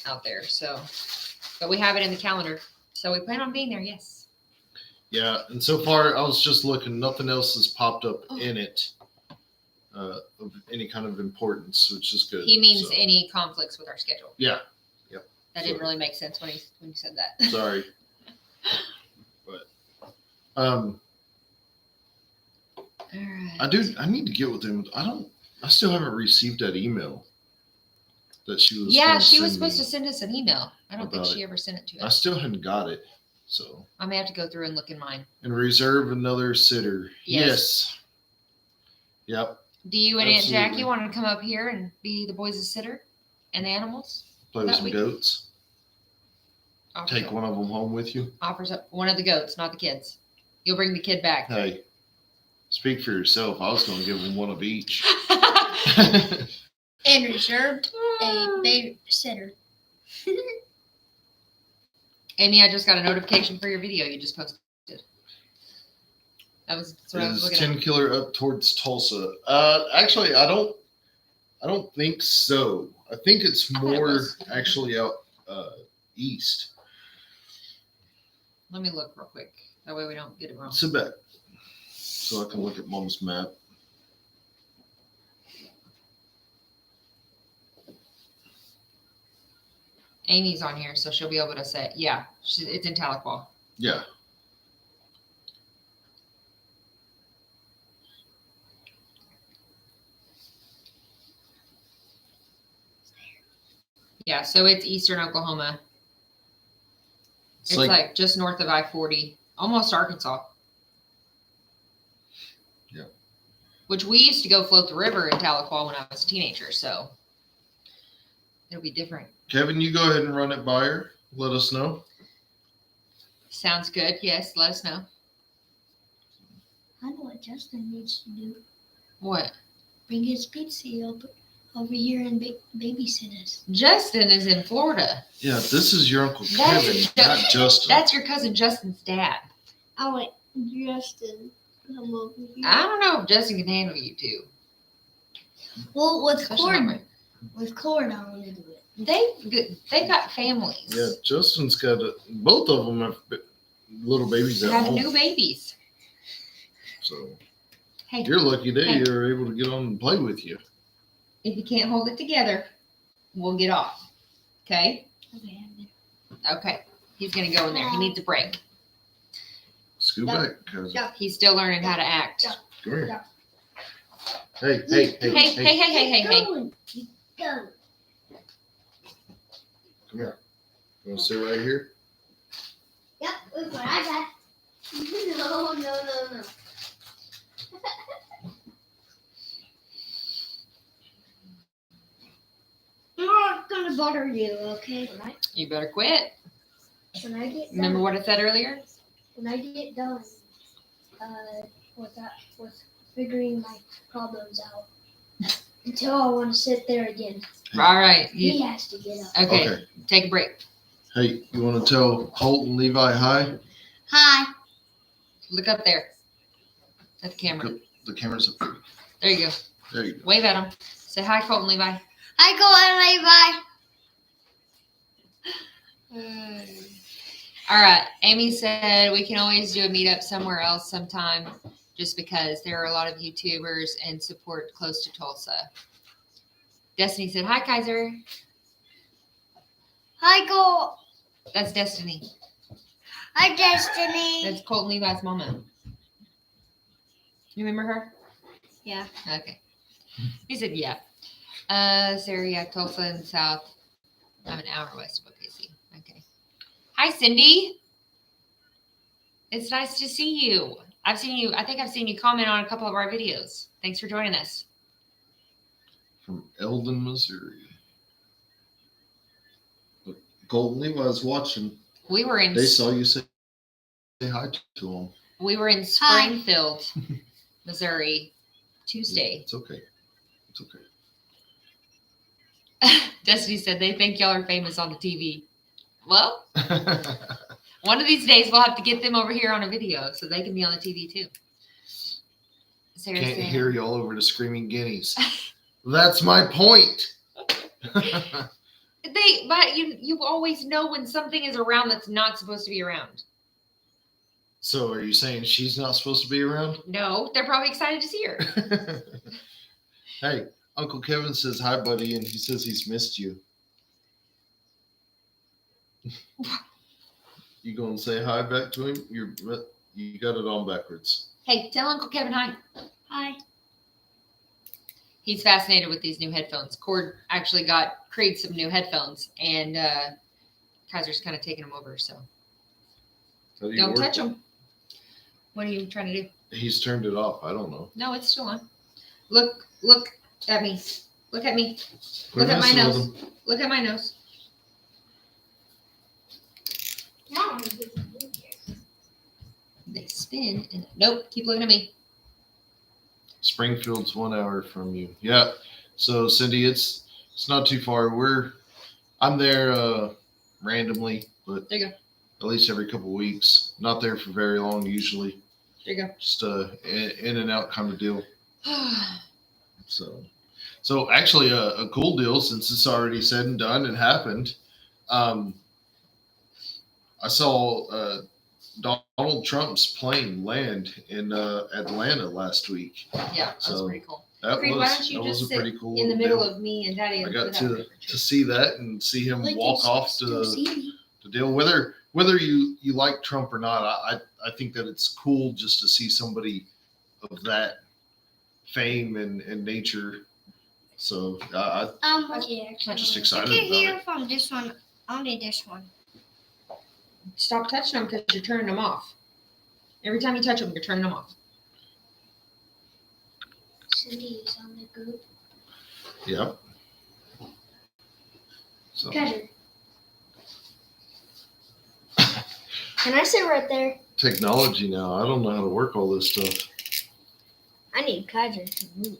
out there. So, but we have it in the calendar. So we plan on being there. Yes. Yeah, and so far I was just looking. Nothing else has popped up in it of any kind of importance, which is good. He means So, any conflicts with our schedule. Yeah. That didn't really make sense when you said that. Sorry, but um, All right. I need to get with him. I still haven't received that email that she was. Yeah, gonna she was send supposed me. to send us an email. I don't think about she ever sent it to I us. still hadn't got it. So I may have to go through and look in mine. and reserve another sitter. Yes. Yep. Do you and Aunt Absolutely. Jackie want to come up here and be the boys' sitter and the animals? Play with That some week? goats. Offers Take up, one of them home with you. offers up one of the goats, not the kids. You'll bring the kid back. Hey, speak for yourself. I was going to give them one of each. And reserved a babysitter. Amy, I just got a notification for your video you just posted. That's what I was Is looking 10 at. Killer up towards Tulsa? Actually, I don't think so. I think it's thought it more was. actually out east. Let me look real quick. That way we don't get it wrong. Sit back so I can look at Mom's map. Amy's on here, so she'll be able to say, yeah, it's in Tahlequah. Yeah. Yeah, so it's eastern Oklahoma. It's like just north of I-40, almost Arkansas. Yeah. Which we used to go float the river in Tahlequah when I was a teenager, so it'll be different. Kevin, you go ahead and run it by her. Let us know. Sounds good. Yes, let us know. I know what Justin needs to do. What? Bring his pizza over here and babysit us. Justin is in Florida. Yeah, this is your Uncle That's Kevin, Ju- not Justin. That's your cousin Justin's dad. I went, Justin, come over here. I don't know if Justin can handle you two. Well, with Especially not Cord, right. with Cord, I want to do it. They got families. Yeah, Justin's got both of them have little babies They at have home. new babies. So Hey, you're lucky they Hey. are able to get on and play with you. if you can't hold it together, we'll get off. Okay? Okay, I'm good. Okay. He's gonna go in there. He needs a break. Scoot Yeah. back, cousin. Yeah. He's still learning how to act. Yeah. Come here. Yeah. Hey. Hey. Going. Keep going. Come here. You want to sit right here? Yep, look what I got. No. I'm not gonna bother you, okay? You better quit. When I get Remember done, what I said earlier? when I get done, with figuring my problems out, until I want to sit there again. All right. He has to get up. Okay. Okay. Take a break. Hey, you want to tell Holt and Levi hi? Hi. Look up there at the camera. The camera's up there. There you go. There you go. Wave at them. Say hi, Colton Levi. Hi, All right. Amy said we can always do a meetup somewhere else sometime just because there are a lot of YouTubers and support close to Tulsa. Destiny said, hi, Kaiser. Hi, Go. That's Destiny. Hi, Destiny. That's Colton Levi's mama. You remember her? Yeah. Okay. He said, yeah. Sarah, yeah, Tulsa and South. I'm an hour west of OKC. Okay. Hi, Cindy. It's nice to see you. I think I've seen you comment on a couple of our videos. Thanks for joining us. From Eldon, Missouri. Look, Colton Levi's watching. We were in They saw you say hi to them. Hi. Springfield, Missouri, Tuesday. It's okay. It's okay. Destiny said they think y'all are famous on the TV. Well, one of these days we'll have to get them over here on a video so they can be on the TV too. Sarah Can't said, hear you all over the screaming guineas. That's my point. But you always know when something is around that's not supposed to be around. So are you saying she's not supposed to be around? No, they're probably excited to see her. Hey, Uncle Kevin says hi, buddy, and he says he's missed you. You gonna say hi back to him? You got it on backwards. Hey, tell Uncle Kevin hi. Hi. He's fascinated with these new headphones. Cord actually created some new headphones, and Kaiser's kind of taking them over. So How do you don't work touch it? them. What are you trying to do? He's turned it off. I don't know. No, it's still on. Look at me. Look at me. Quit Look at my messing with nose. him. Look at my nose. Now They spin and nope. Keep looking at me. Springfield's 1 hour from you. Yeah. So Cindy, it's not too far. I'm there randomly, but There you go. at least every couple of weeks. Not there for very long usually. There you Just in and out kind of deal. go. So actually a cool deal since it's already said and done and happened. I saw Donald Trump's plane land in Atlanta last week. Yeah, that's So, pretty cool. That Creed, why don't you was just a pretty cool in the little middle deal. of me and Daddy? I and got put out a to picture. see that and see him Like walk you off still to see me. deal. Whether you like Trump or not, I think that it's cool just to see somebody of that fame and nature. So I'm just You excited can about hear it. from this one, only this one. Stop touching them because you're turning them off. Every time you touch them, you're turning them off. Cindy is on the group. Yep. So Kaiser. Can I sit right there? technology now. I don't know how to work all this stuff. I need Kaiser to move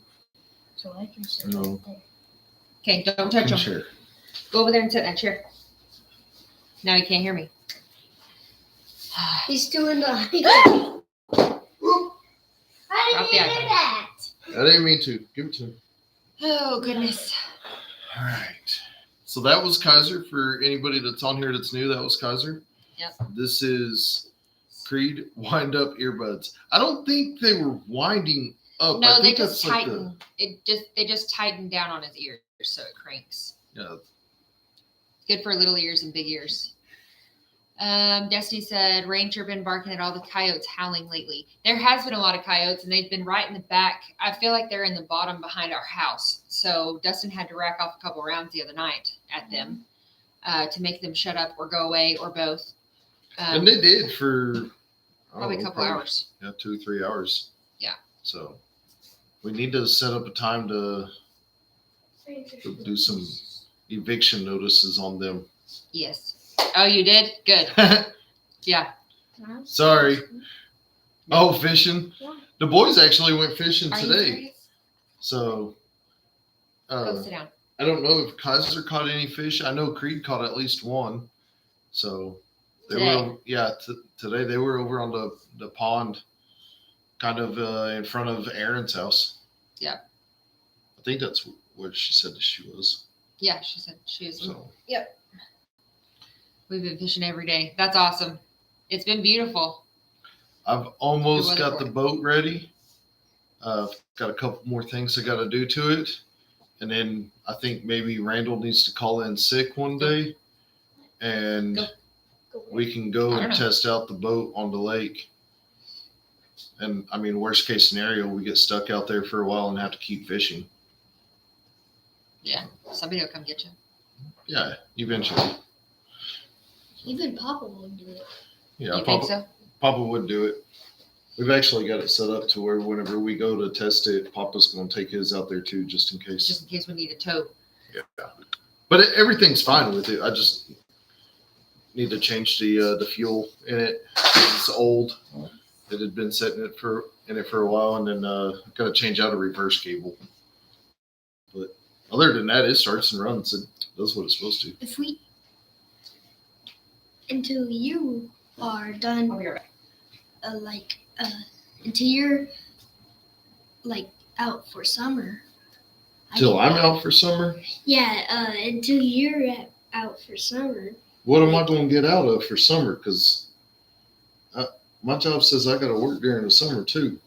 so I can sit No. right there. Okay, don't touch them. Sure. Go over there and sit in that chair. Now you can't hear me. He's doing the I Drop didn't the hear iPhone. that. I didn't mean to. Give it to me. Oh, goodness. All right. So that was Kaiser. For anybody that's on here that's new, that was Kaiser. Yep. This is Creed wind up earbuds. I don't think they were winding up. I No, they think just that's like tighten. They just tighten down on his ears so it cranks. Yeah. Good for little ears and big ears. Destiny said, Ranger been barking at all the coyotes howling lately. There has been a lot of coyotes, and they've been right in the back. I feel like they're in the bottom behind our house. So Dustin had to rack off a couple rounds the other night at them to make them shut up or go away or both. And they did for Probably a couple hours. Yeah, 2 or 3 hours. Yeah. So we need to set up a time to do some eviction notices on them. Yes. Oh, you did? Good. Yeah. Sorry. Oh, fishing. Yeah. The boys actually went fishing Are you today. serious? So Go sit down. I don't know if Kaiser caught any fish. I know Creed caught at least one. So they Today. were, today they were over on the pond, kind of in front of Aaron's house. Yeah. I think that's where she said that she was. Yeah, she said she was. So We've been fishing every day. That's awesome. It's been beautiful. I've almost Good got weather the for it. boat ready. Got a couple more things I got to do to it. And then I think maybe Randall needs to call in sick one day. And Go. we can go I don't and know. test out the boat on the lake. And I mean, worst case scenario, we get stuck out there for a while and have to keep fishing. Yeah. Somebody will come get you. Yeah, eventually. Even Papa would do it. Yeah, You think so? Papa would do it. We've actually got it set up to where whenever we go to test it, Papa's going to take his out there too, just in case. Just in case we need a tow. Yeah. But everything's fine with it. I just need to change the fuel in it. It's old. It had been sitting in it for a while, and then got to change out a reverse cable. But other than that, it starts and runs and does what it's supposed to. If we, until you are done, I'll be right back. until you're like out for summer. Till I'm out for summer, Yeah, until you're out for summer. what am I going to get out of for summer? Because my job says I got to work during the summer too.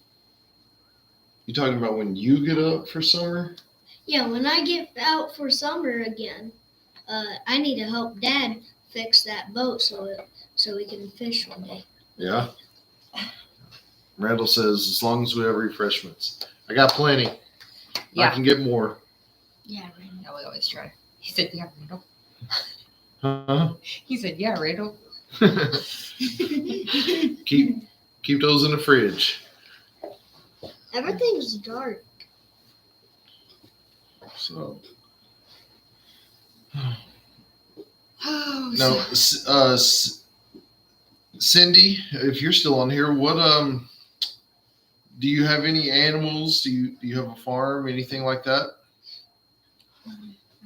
You talking about when you get up for summer? Yeah, when I get out for summer again, I need to help Dad fix that boat so we can fish one day. Yeah. Randall says as long as we have refreshments, I got plenty. I Yeah. can get more. Yeah, right. Yeah, we always try. He said, yeah, Randall. Huh? He said, yeah, Randall. keep those in the fridge. Everything's dark. So Oh, now, Cindy, if you're still on here, what do you have any animals? Do you have a farm, anything like that? I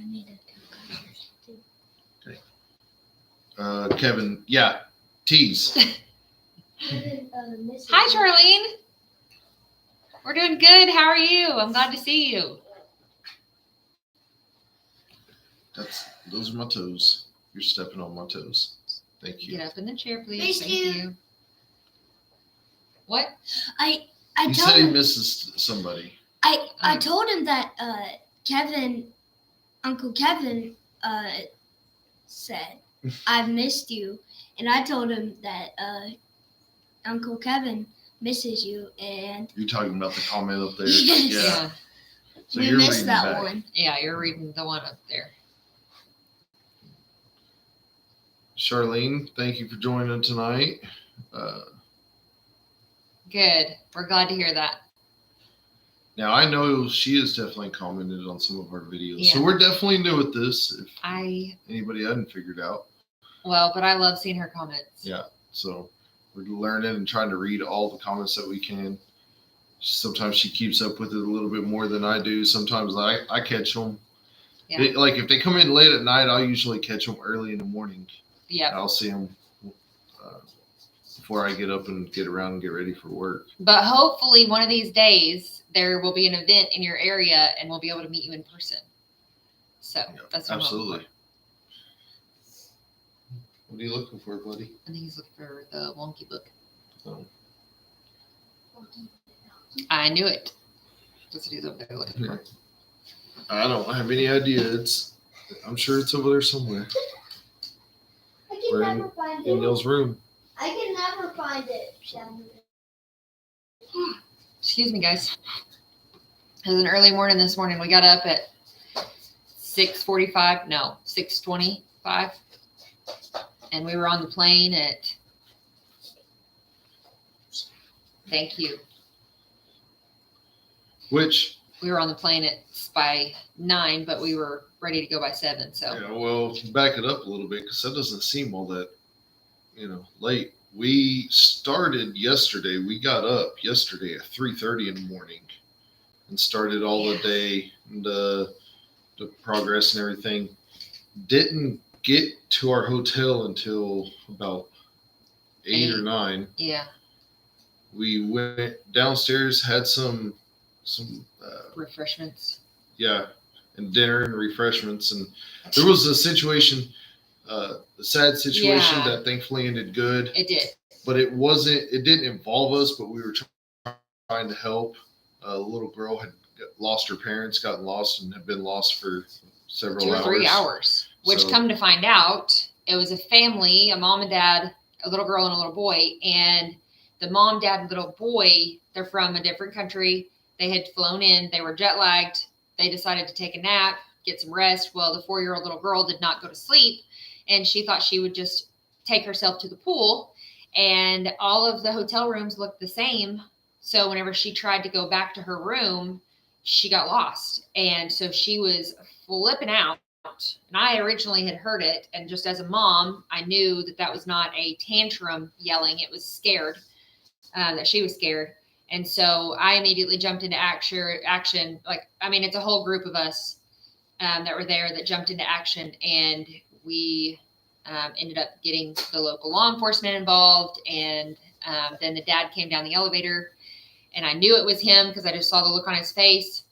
need to tell Kaiser too. Kevin, yeah, tease. Hi, Charlene. We're doing good. How are you? I'm glad to see you. Those are my toes. You're stepping on my toes. Thank you. Get up in the chair, please. Thank Thank you. you. What? I He told said he him misses somebody. I told him that Uncle Kevin said I've missed you, and I told him that Uncle Kevin misses you, and You're talking about the comment up there. Yes. Yeah. Yeah. So we you're missed reading that back. one. Yeah, you're reading the one up there. Charlene, thank you for joining tonight. Good. We're glad to hear that. Now I know she has definitely commented on some of our videos, so Yeah. we're definitely new at this. If I anybody hadn't figured out, but I love seeing her comments. Yeah. so we're learning and trying to read all the comments that we can. Sometimes she keeps up with it a little bit more than I do. Sometimes I catch them. Yeah. Like if they come in late at night, I'll usually catch them early in the morning. Yeah. I'll see them before I get up and get around and get ready for work. But hopefully one of these days there will be an event in your area and we'll be able to meet you in person. So that's what I'm hoping Absolutely. What are you looking for, buddy? for. I think he's looking for the wonky book. Oh. I knew it. That's what he's over there looking for. I don't have any idea. I'm sure it's over there somewhere I can We're never find in it. Neil's room. I can never find it. Excuse me, guys. It was an early morning this morning. We got up at 6:45. No, 6:25. And we were on the plane at. Thank you. Which, We were on the plane by 9, but we were ready to go by 7. So yeah, well, back it up a little bit because that doesn't seem all that, late. We started yesterday. We got up yesterday at 3:30 in the morning and started all the day. And the progress and everything. Didn't get to our hotel until about 8 or 9. Yeah. We went downstairs, had some Refreshments. and dinner and refreshments, and there was a situation, a sad situation Yeah. that thankfully ended good. It did. But it didn't involve us, but we were trying to help. A little girl had lost her parents, gotten lost, and had been lost for several 2 or hours. 3 hours. Which, So- come to find out, it was a family, a mom and dad, a little girl and a little boy. And the mom, dad, and little boy, they're from a different country. They had flown in. They were jet lagged. They decided to take a nap, get some rest. Well, the 4-year-old little girl did not go to sleep, and she thought she would just take herself to the pool. And all of the hotel rooms looked the same. So whenever she tried to go back to her room, she got lost. And so she was flipping out. And I originally had heard it. And just as a mom, I knew that that was not a tantrum yelling. It was scared, that she was scared. And so I immediately jumped into action. Like, I mean, it's a whole group of us that were there that jumped into action. And we ended up getting the local law enforcement involved. And then the dad came down the elevator. And I knew it was him because I just saw the look on his face.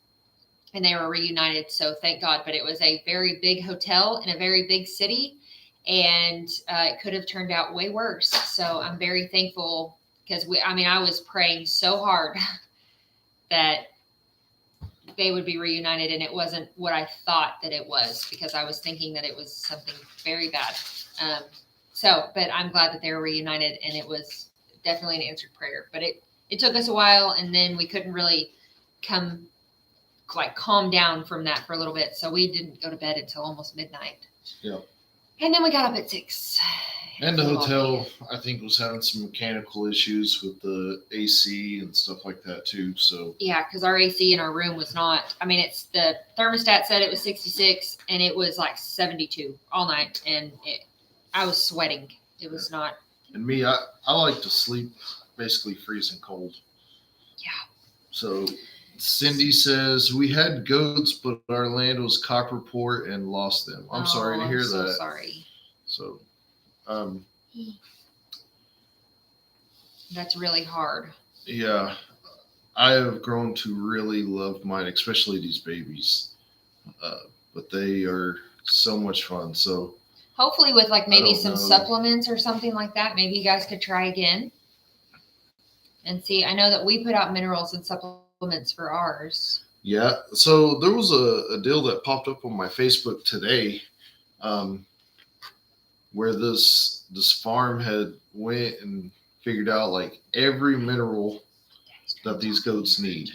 And they were reunited. So thank God. But it was a very big hotel in a very big city. And it could have turned out way worse. So I'm very thankful because I was praying so hard that they would be reunited. And it wasn't what I thought that it was, because I was thinking that it was something very bad. But I'm glad that they were reunited, and it was definitely an answered prayer. But it took us a while, and then we couldn't really calm down from that for a little bit. So we didn't go to bed until almost midnight. Yeah. And then we got up at 6. And the hotel, I think, was having some mechanical issues with the AC and stuff like that too. So Yeah, because our AC in our room was not. I mean, it's the thermostat said it was 66, and it was like 72 all night, and I was sweating. It was not. And me, I like to sleep basically freezing cold. Yeah. So Cindy says we had goats, but our land was Copperport and lost them. I'm sorry to hear so that. Sorry. So, That's really hard. yeah, I have grown to really love mine, especially these babies. But they are so much fun. So Hopefully with maybe don't some know. supplements or something like that, maybe you guys could try again and see. I know that we put out minerals and supplements for ours. yeah, so there was a deal that popped up on my Facebook today, where this farm had went and figured out every mineral that these goats need,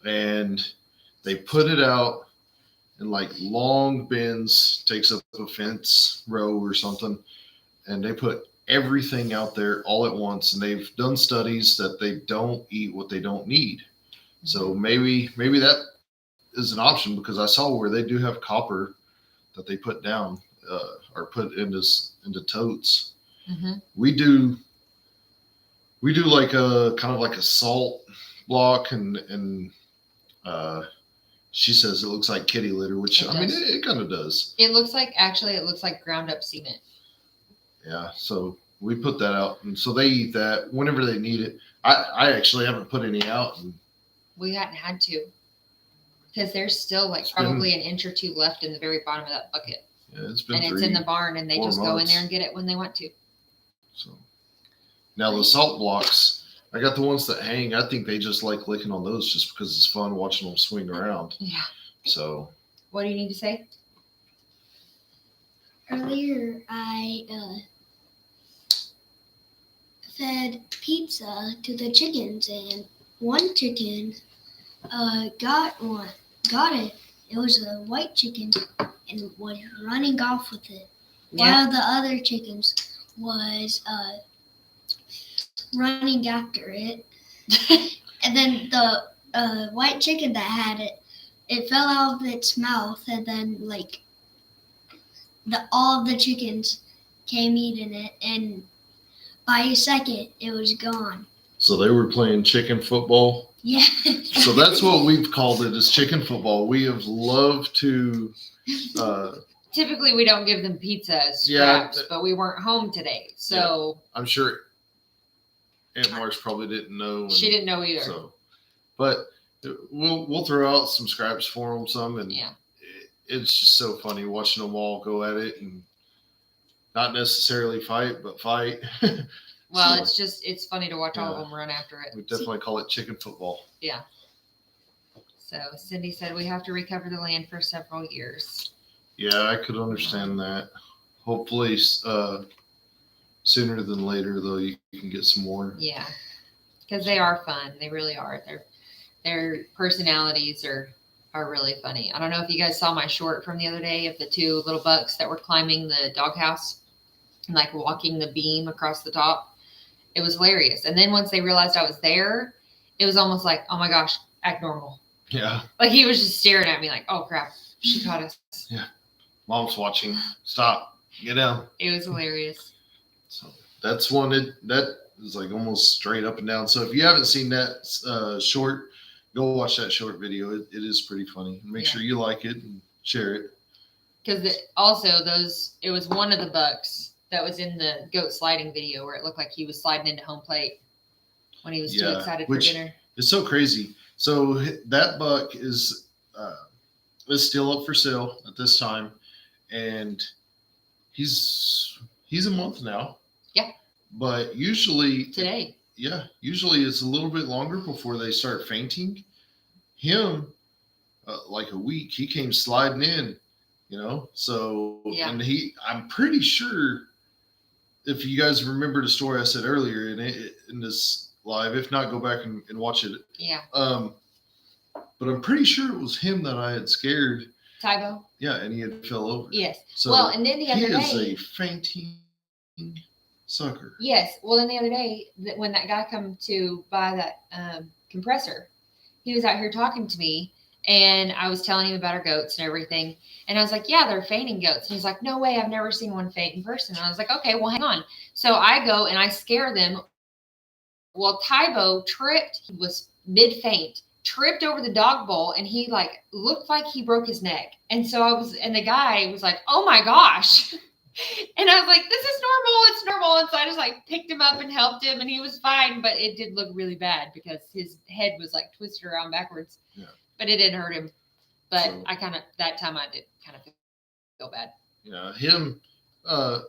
and they put it out in long bins, takes up a fence row or something, and they put everything out there all at once. And they've done studies that they don't eat what they don't need. So maybe that is an option, because I saw where they do have copper that they put down or put into totes. Mm-hmm. We do like a kind of like a salt block, and she says it looks like kitty litter, which It I mean does. it kind of does. It looks like ground up cement. Yeah, so we put that out, and so they eat that whenever they need it. I actually haven't put any out, and We hadn't had to, because there's still probably an inch or two left in the very bottom of that bucket. yeah, it's been And it's in the barn, and they 4 just go in months. there and get it when they want to. So now the salt blocks, I got the ones that hang. I think they just like licking on those just because it's fun watching them swing around. Yeah. So What do you need to say? Earlier, I fed pizza to the chickens, and one chicken got it. It was a white chicken and was running off with it, while the other chickens was running after it. And then the white chicken that had it fell out of its mouth, and then all of the chickens came eating it, and by a second it was gone. they were playing chicken football. Yeah. So that's what we've called it, is chicken football. We have loved to. Typically, we don't give them pizza as Yeah, scraps, but we weren't home today, so I'm sure Aunt Marsh probably didn't know. And she didn't know either. So, but we'll throw out some scraps for them, some, and Yeah. it's just so funny watching them all go at it and not necessarily fight, but fight. Well, So, it's funny to watch all of yeah. them run after it. We definitely call it chicken football. So Cindy said we have to recover the land for several years. Yeah, I could understand that. Hopefully, sooner than later, though, you can get some more. Yeah, because they are fun. They really are. Their personalities are really funny. I don't know if you guys saw my short from the other day of the two little bucks that were climbing the doghouse and like walking the beam across the top. It was hilarious. And then once they realized I was there, it was almost like, oh my gosh, act normal. Yeah, Like he was just staring at me like, oh crap, she caught us. Mom's watching. Stop. Get down. It was hilarious. So that's one that is like almost straight up and down. So if you haven't seen that short, go watch that short video. It is pretty funny. Make Yeah. sure you like it and share it. Because it was one of the bucks that was in the goat sliding video where it looked like he was sliding into home plate when he was too Yeah, excited which- for dinner. It's so crazy. So that buck is still up for sale at this time, and he's a month now. Yeah. But usually Today. usually it's a little bit longer before they start fainting. Him, like a week, he came sliding in, So Yeah. and I'm pretty sure, if you guys remember the story I said earlier in this live, if not, go back and watch it. Yeah. But I'm pretty sure it was him that I had scared. Tybo? Yeah, and he had fell over. Yes. So Well, and then the he other is day. a fainting sucker. Yes. Well, then the other day, when that guy come to buy that compressor, he was out here talking to me, and I was telling him about our goats and everything. And I was like, yeah, they're fainting goats. And he's like, no way, I've never seen one faint in person. And I was like, okay, well, hang on. So I go and I scare them. Well, Tybo tripped. He was mid-faint, tripped over the dog bowl, and he like looked like he broke his neck. And so and the guy was like, oh my gosh. And I was like, this is normal. It's normal. And so I just like picked him up and helped him, and he was fine. But it did look really bad because his head was like twisted around backwards. Yeah. But it didn't hurt him. But So- that time I did kind of feel bad. Yeah, him,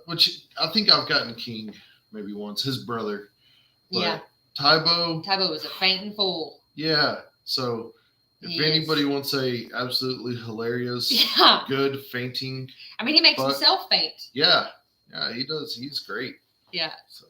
which I think I've gotten King maybe once, his brother. But Yeah. Tybo, Tybo was a fainting fool. yeah. So if He is. anybody wants a absolutely hilarious, Yeah. good fainting, I mean, he makes But- himself faint. yeah, he does. He's great. Yeah. So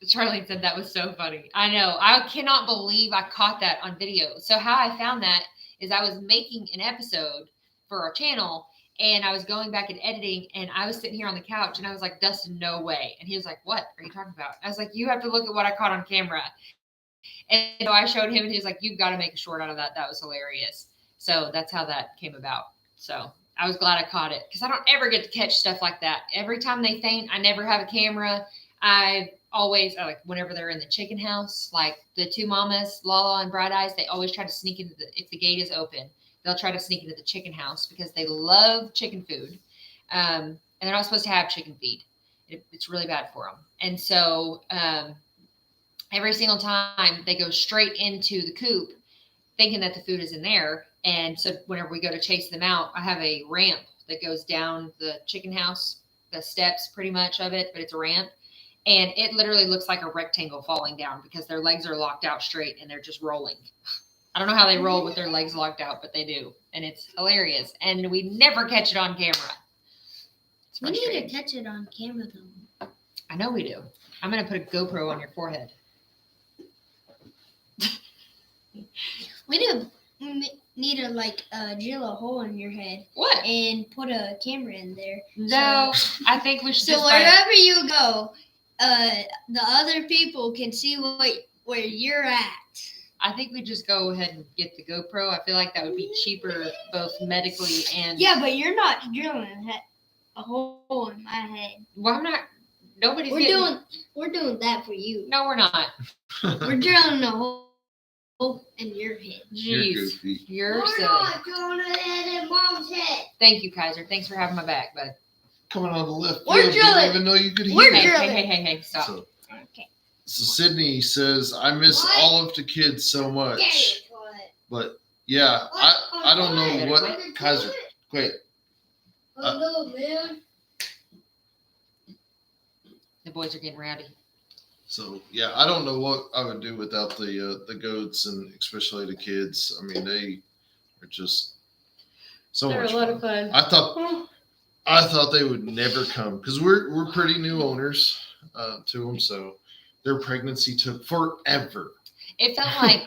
Charlie said that was so funny. I know. I cannot believe I caught that on video. So how I found that is I was making an episode for our channel, and I was going back and editing, and I was sitting here on the couch, and I was like, Dustin, no way. And he was like, what are you talking about? I was like, you have to look at what I caught on camera. And so I showed him, and he was like, you've got to make a short out of that. That was hilarious. So that's how that came about. So I was glad I caught it, because I don't ever get to catch stuff like that. Every time they faint, I never have a camera. I always, like whenever they're in the chicken house, like the two mamas, Lala and Bright Eyes, they always try to sneak into if the gate is open, they'll try to sneak into the chicken house because they love chicken food. And they're not supposed to have chicken feed. It's really bad for them. And so every single time they go straight into the coop thinking that the food is in there. And so whenever we go to chase them out, I have a ramp that goes down the chicken house, the steps pretty much of it, but it's a ramp. And it literally looks like a rectangle falling down because their legs are locked out straight and they're just rolling. I don't know how they roll with their legs locked out, but they do. And it's hilarious. And we never catch it on camera. It's We need to frustrating. catch it on camera though. I know we do. I'm going to put a GoPro on your forehead. We need to like drill a hole in your head What? and put a camera in there. No, I think we should So just buy- wherever you go, the other people can see where you're at. I think we just go ahead and get the GoPro. I feel like that would be cheaper, both medically and. Yeah, but you're not drilling a hole in my head. Well, I'm not. Nobody's We're getting. doing that for you. No, we're not. We're drilling a hole and your head. You're Jeez. goofy. You're We're silly. not throwing it at Mom's head. Thank you, Kaiser. Thanks for having my back, bud. Coming out of the left We're field, drilling. didn't even know you could We're hear. Hey, drilling. hey, stop. So, Okay. so Sydney says, I miss What? all of the kids so Dang much. it, what? But yeah, I don't know Better what quit. Kaiser. Wait, Hello, man. The boys are getting rowdy. so yeah, I don't know what I would do without the goats and especially the kids. I mean, they are just so They're much a lot fun. of fun. I thought they would never come because we're pretty new owners to them, so their pregnancy took forever. It felt like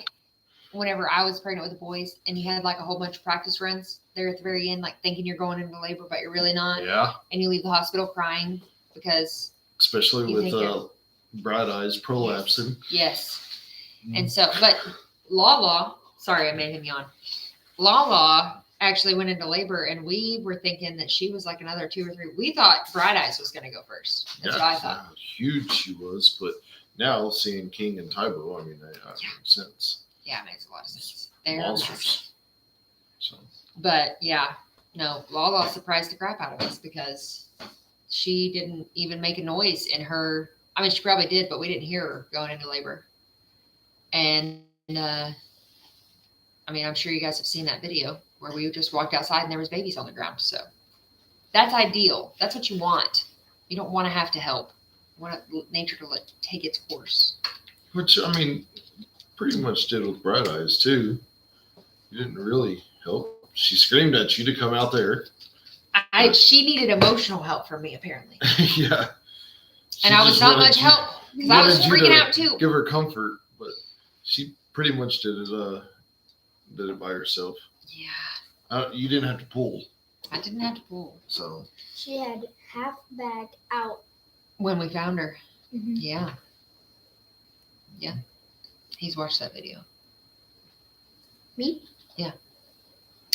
whenever I was pregnant with the boys and you had like a whole bunch of practice runs there at the very end, like thinking you're going into labor, but you're really not. Yeah, And you leave the hospital crying because, especially You with think you're- bright eyes prolapsing. yes. And so, but Lala, sorry, I made him yawn. Lala actually went into labor and we were thinking that she was like another 2 or 3. We thought Bright Eyes was going to go first. That's what I thought. How huge she was, but now seeing King and Tybo, I mean, that makes sense. Yeah, it makes a lot of sense. They're Monsters. massive. So But yeah, no, Lala surprised the crap out of us because she didn't even make a noise in her. I mean, she probably did, but we didn't hear her going into labor. And I mean, I'm sure you guys have seen that video where we just walked outside and there was babies on the ground. So that's ideal. That's what you want. You don't want to have to help. You want nature to take its course. which I mean, pretty much did with Bright Eyes too. You didn't really help. She screamed at you to come out there. She needed emotional help from me apparently, Yeah. She and I was just not wanted much you- help because I was wanted you freaking to out too. Give her comfort, but she pretty much did it by herself. Yeah, You didn't have to pull, I didn't have to pull so She had half bag out. when we found her. Mhm. Yeah. Yeah. He's watched that video. Me? Yeah.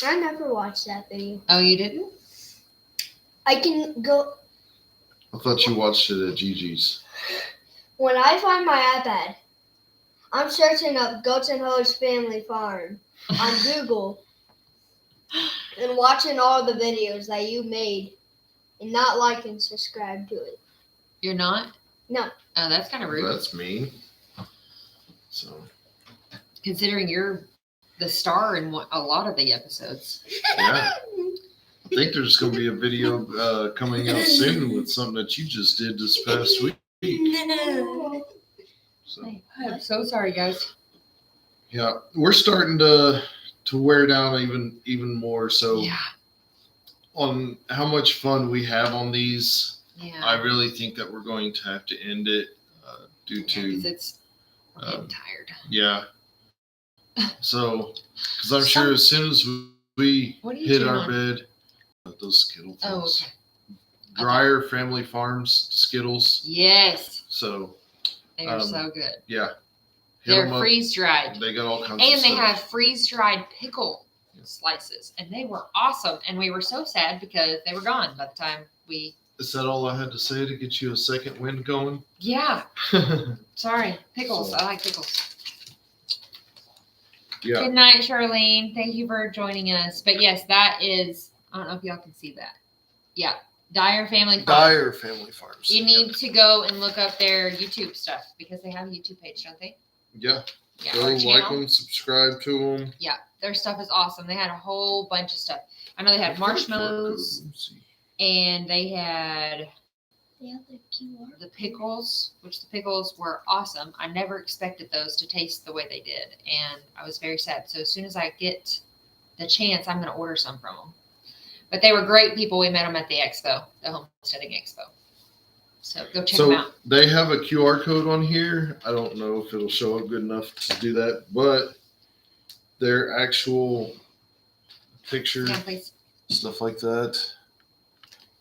I never watched that video. Oh, you didn't? I can go I thought you watched it at Gigi's. when I find my iPad. I'm searching up Goats and Hoes Family Farm on Google and watching all the videos that you made and not like and subscribe to it. You're not? No. Oh, that's kind of rude. That's mean. So Considering you're the star in a lot of the episodes. yeah, I think there's going to be a video coming out soon with something that you just did this past week. So I'm so sorry, guys. yeah, we're starting to wear down even more. So Yeah. on how much fun we have on these, Yeah. I really think that we're going to have to end it due Because to it's we're getting um, tired. yeah. So because I'm sure as soon as we What are you hit chewing our on? bed, those Skittle things. Oh, okay. Dryer Family Farms Skittles. Yes. So They are Um, so good. yeah, hit They're 'em up. freeze dried. They got all kinds of And they stuff. have freeze dried pickle slices. And they were awesome. And we were so sad because they were gone by the time we. Is that all I had to say to get you a second wind going? Yeah. Sorry. Pickles. So- I like pickles. Yeah. Good night, Charlene. Thank you for joining us. But yes, that is, I don't know if y'all can see that. Yeah. Dyer Family Farm. Dyer Family Farms. You need to go and look up their YouTube stuff because they have a YouTube page, don't they? Yeah. Yeah. Go Or like channel. them, subscribe to them. Yeah. Their stuff is awesome. They had a whole bunch of stuff. I know they had marshmallows and they had They have the QR. the pickles, which the pickles were awesome. I never expected those to taste the way they did. And I was very sad. So as soon as I get the chance, I'm going to order some from them. But they were great people. We met them at the expo, the homesteading expo. So go check them So out. they have a QR code on here. I don't know if it'll show up good enough to do that, but their actual picture, Yeah, please. stuff like that.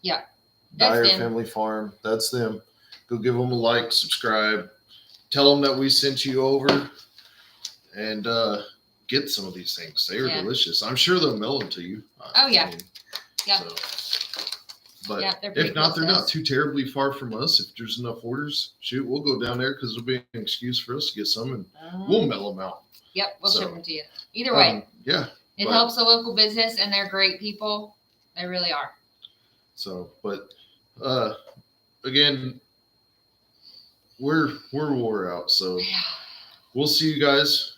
Yeah, that's Dyer them. Family Farm. That's them. Go give them a like, subscribe. Tell them that we sent you over and get some of these things. They are Yeah. delicious. I'm sure they'll mail them to you. Oh, yeah. Yeah. So, But Yeah, they're pretty if not, close they're to not us. too terribly far from us. If there's enough orders, shoot, we'll go down there because it'll be an excuse for us to get some, and we'll mail them out. Yep, we'll So, ship them to you. Either way, Yeah. it but- helps the local business, and they're great people. They really are. So, but again, we're wore out. So Yeah. we'll see you guys.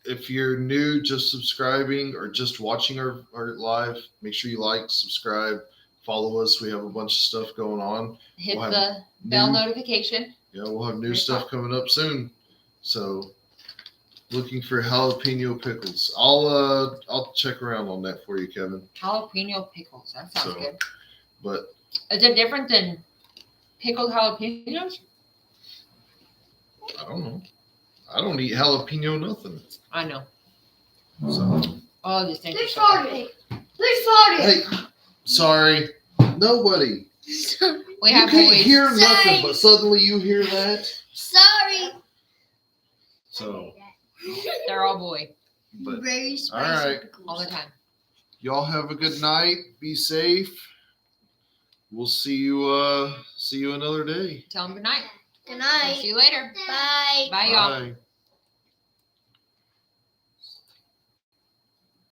If you're new, just subscribing or just watching our live, make sure you like, subscribe, follow us. We have a bunch of stuff going on. Hit We'll have the bell new- notification. Yeah, we'll have new Very stuff coming up soon. So looking for jalapeno pickles. I'll check around on that for you, Kevin. Jalapeno pickles. That sounds So- good. But Is it different than pickled jalapenos? I don't know. I don't eat jalapeno nothing. I know. So All these things. Who's are so farting? Who's farting? hey, sorry, nobody. We You have can't boys. hear Sorry. nothing, but suddenly you hear that. Sorry. So, They're all boy but Very spicy all right. pickles. all the time. y'all have a good night. Be safe. We'll see you another day. Tell them good night. Good See night. you later. Bye. Bye, y'all. Bye.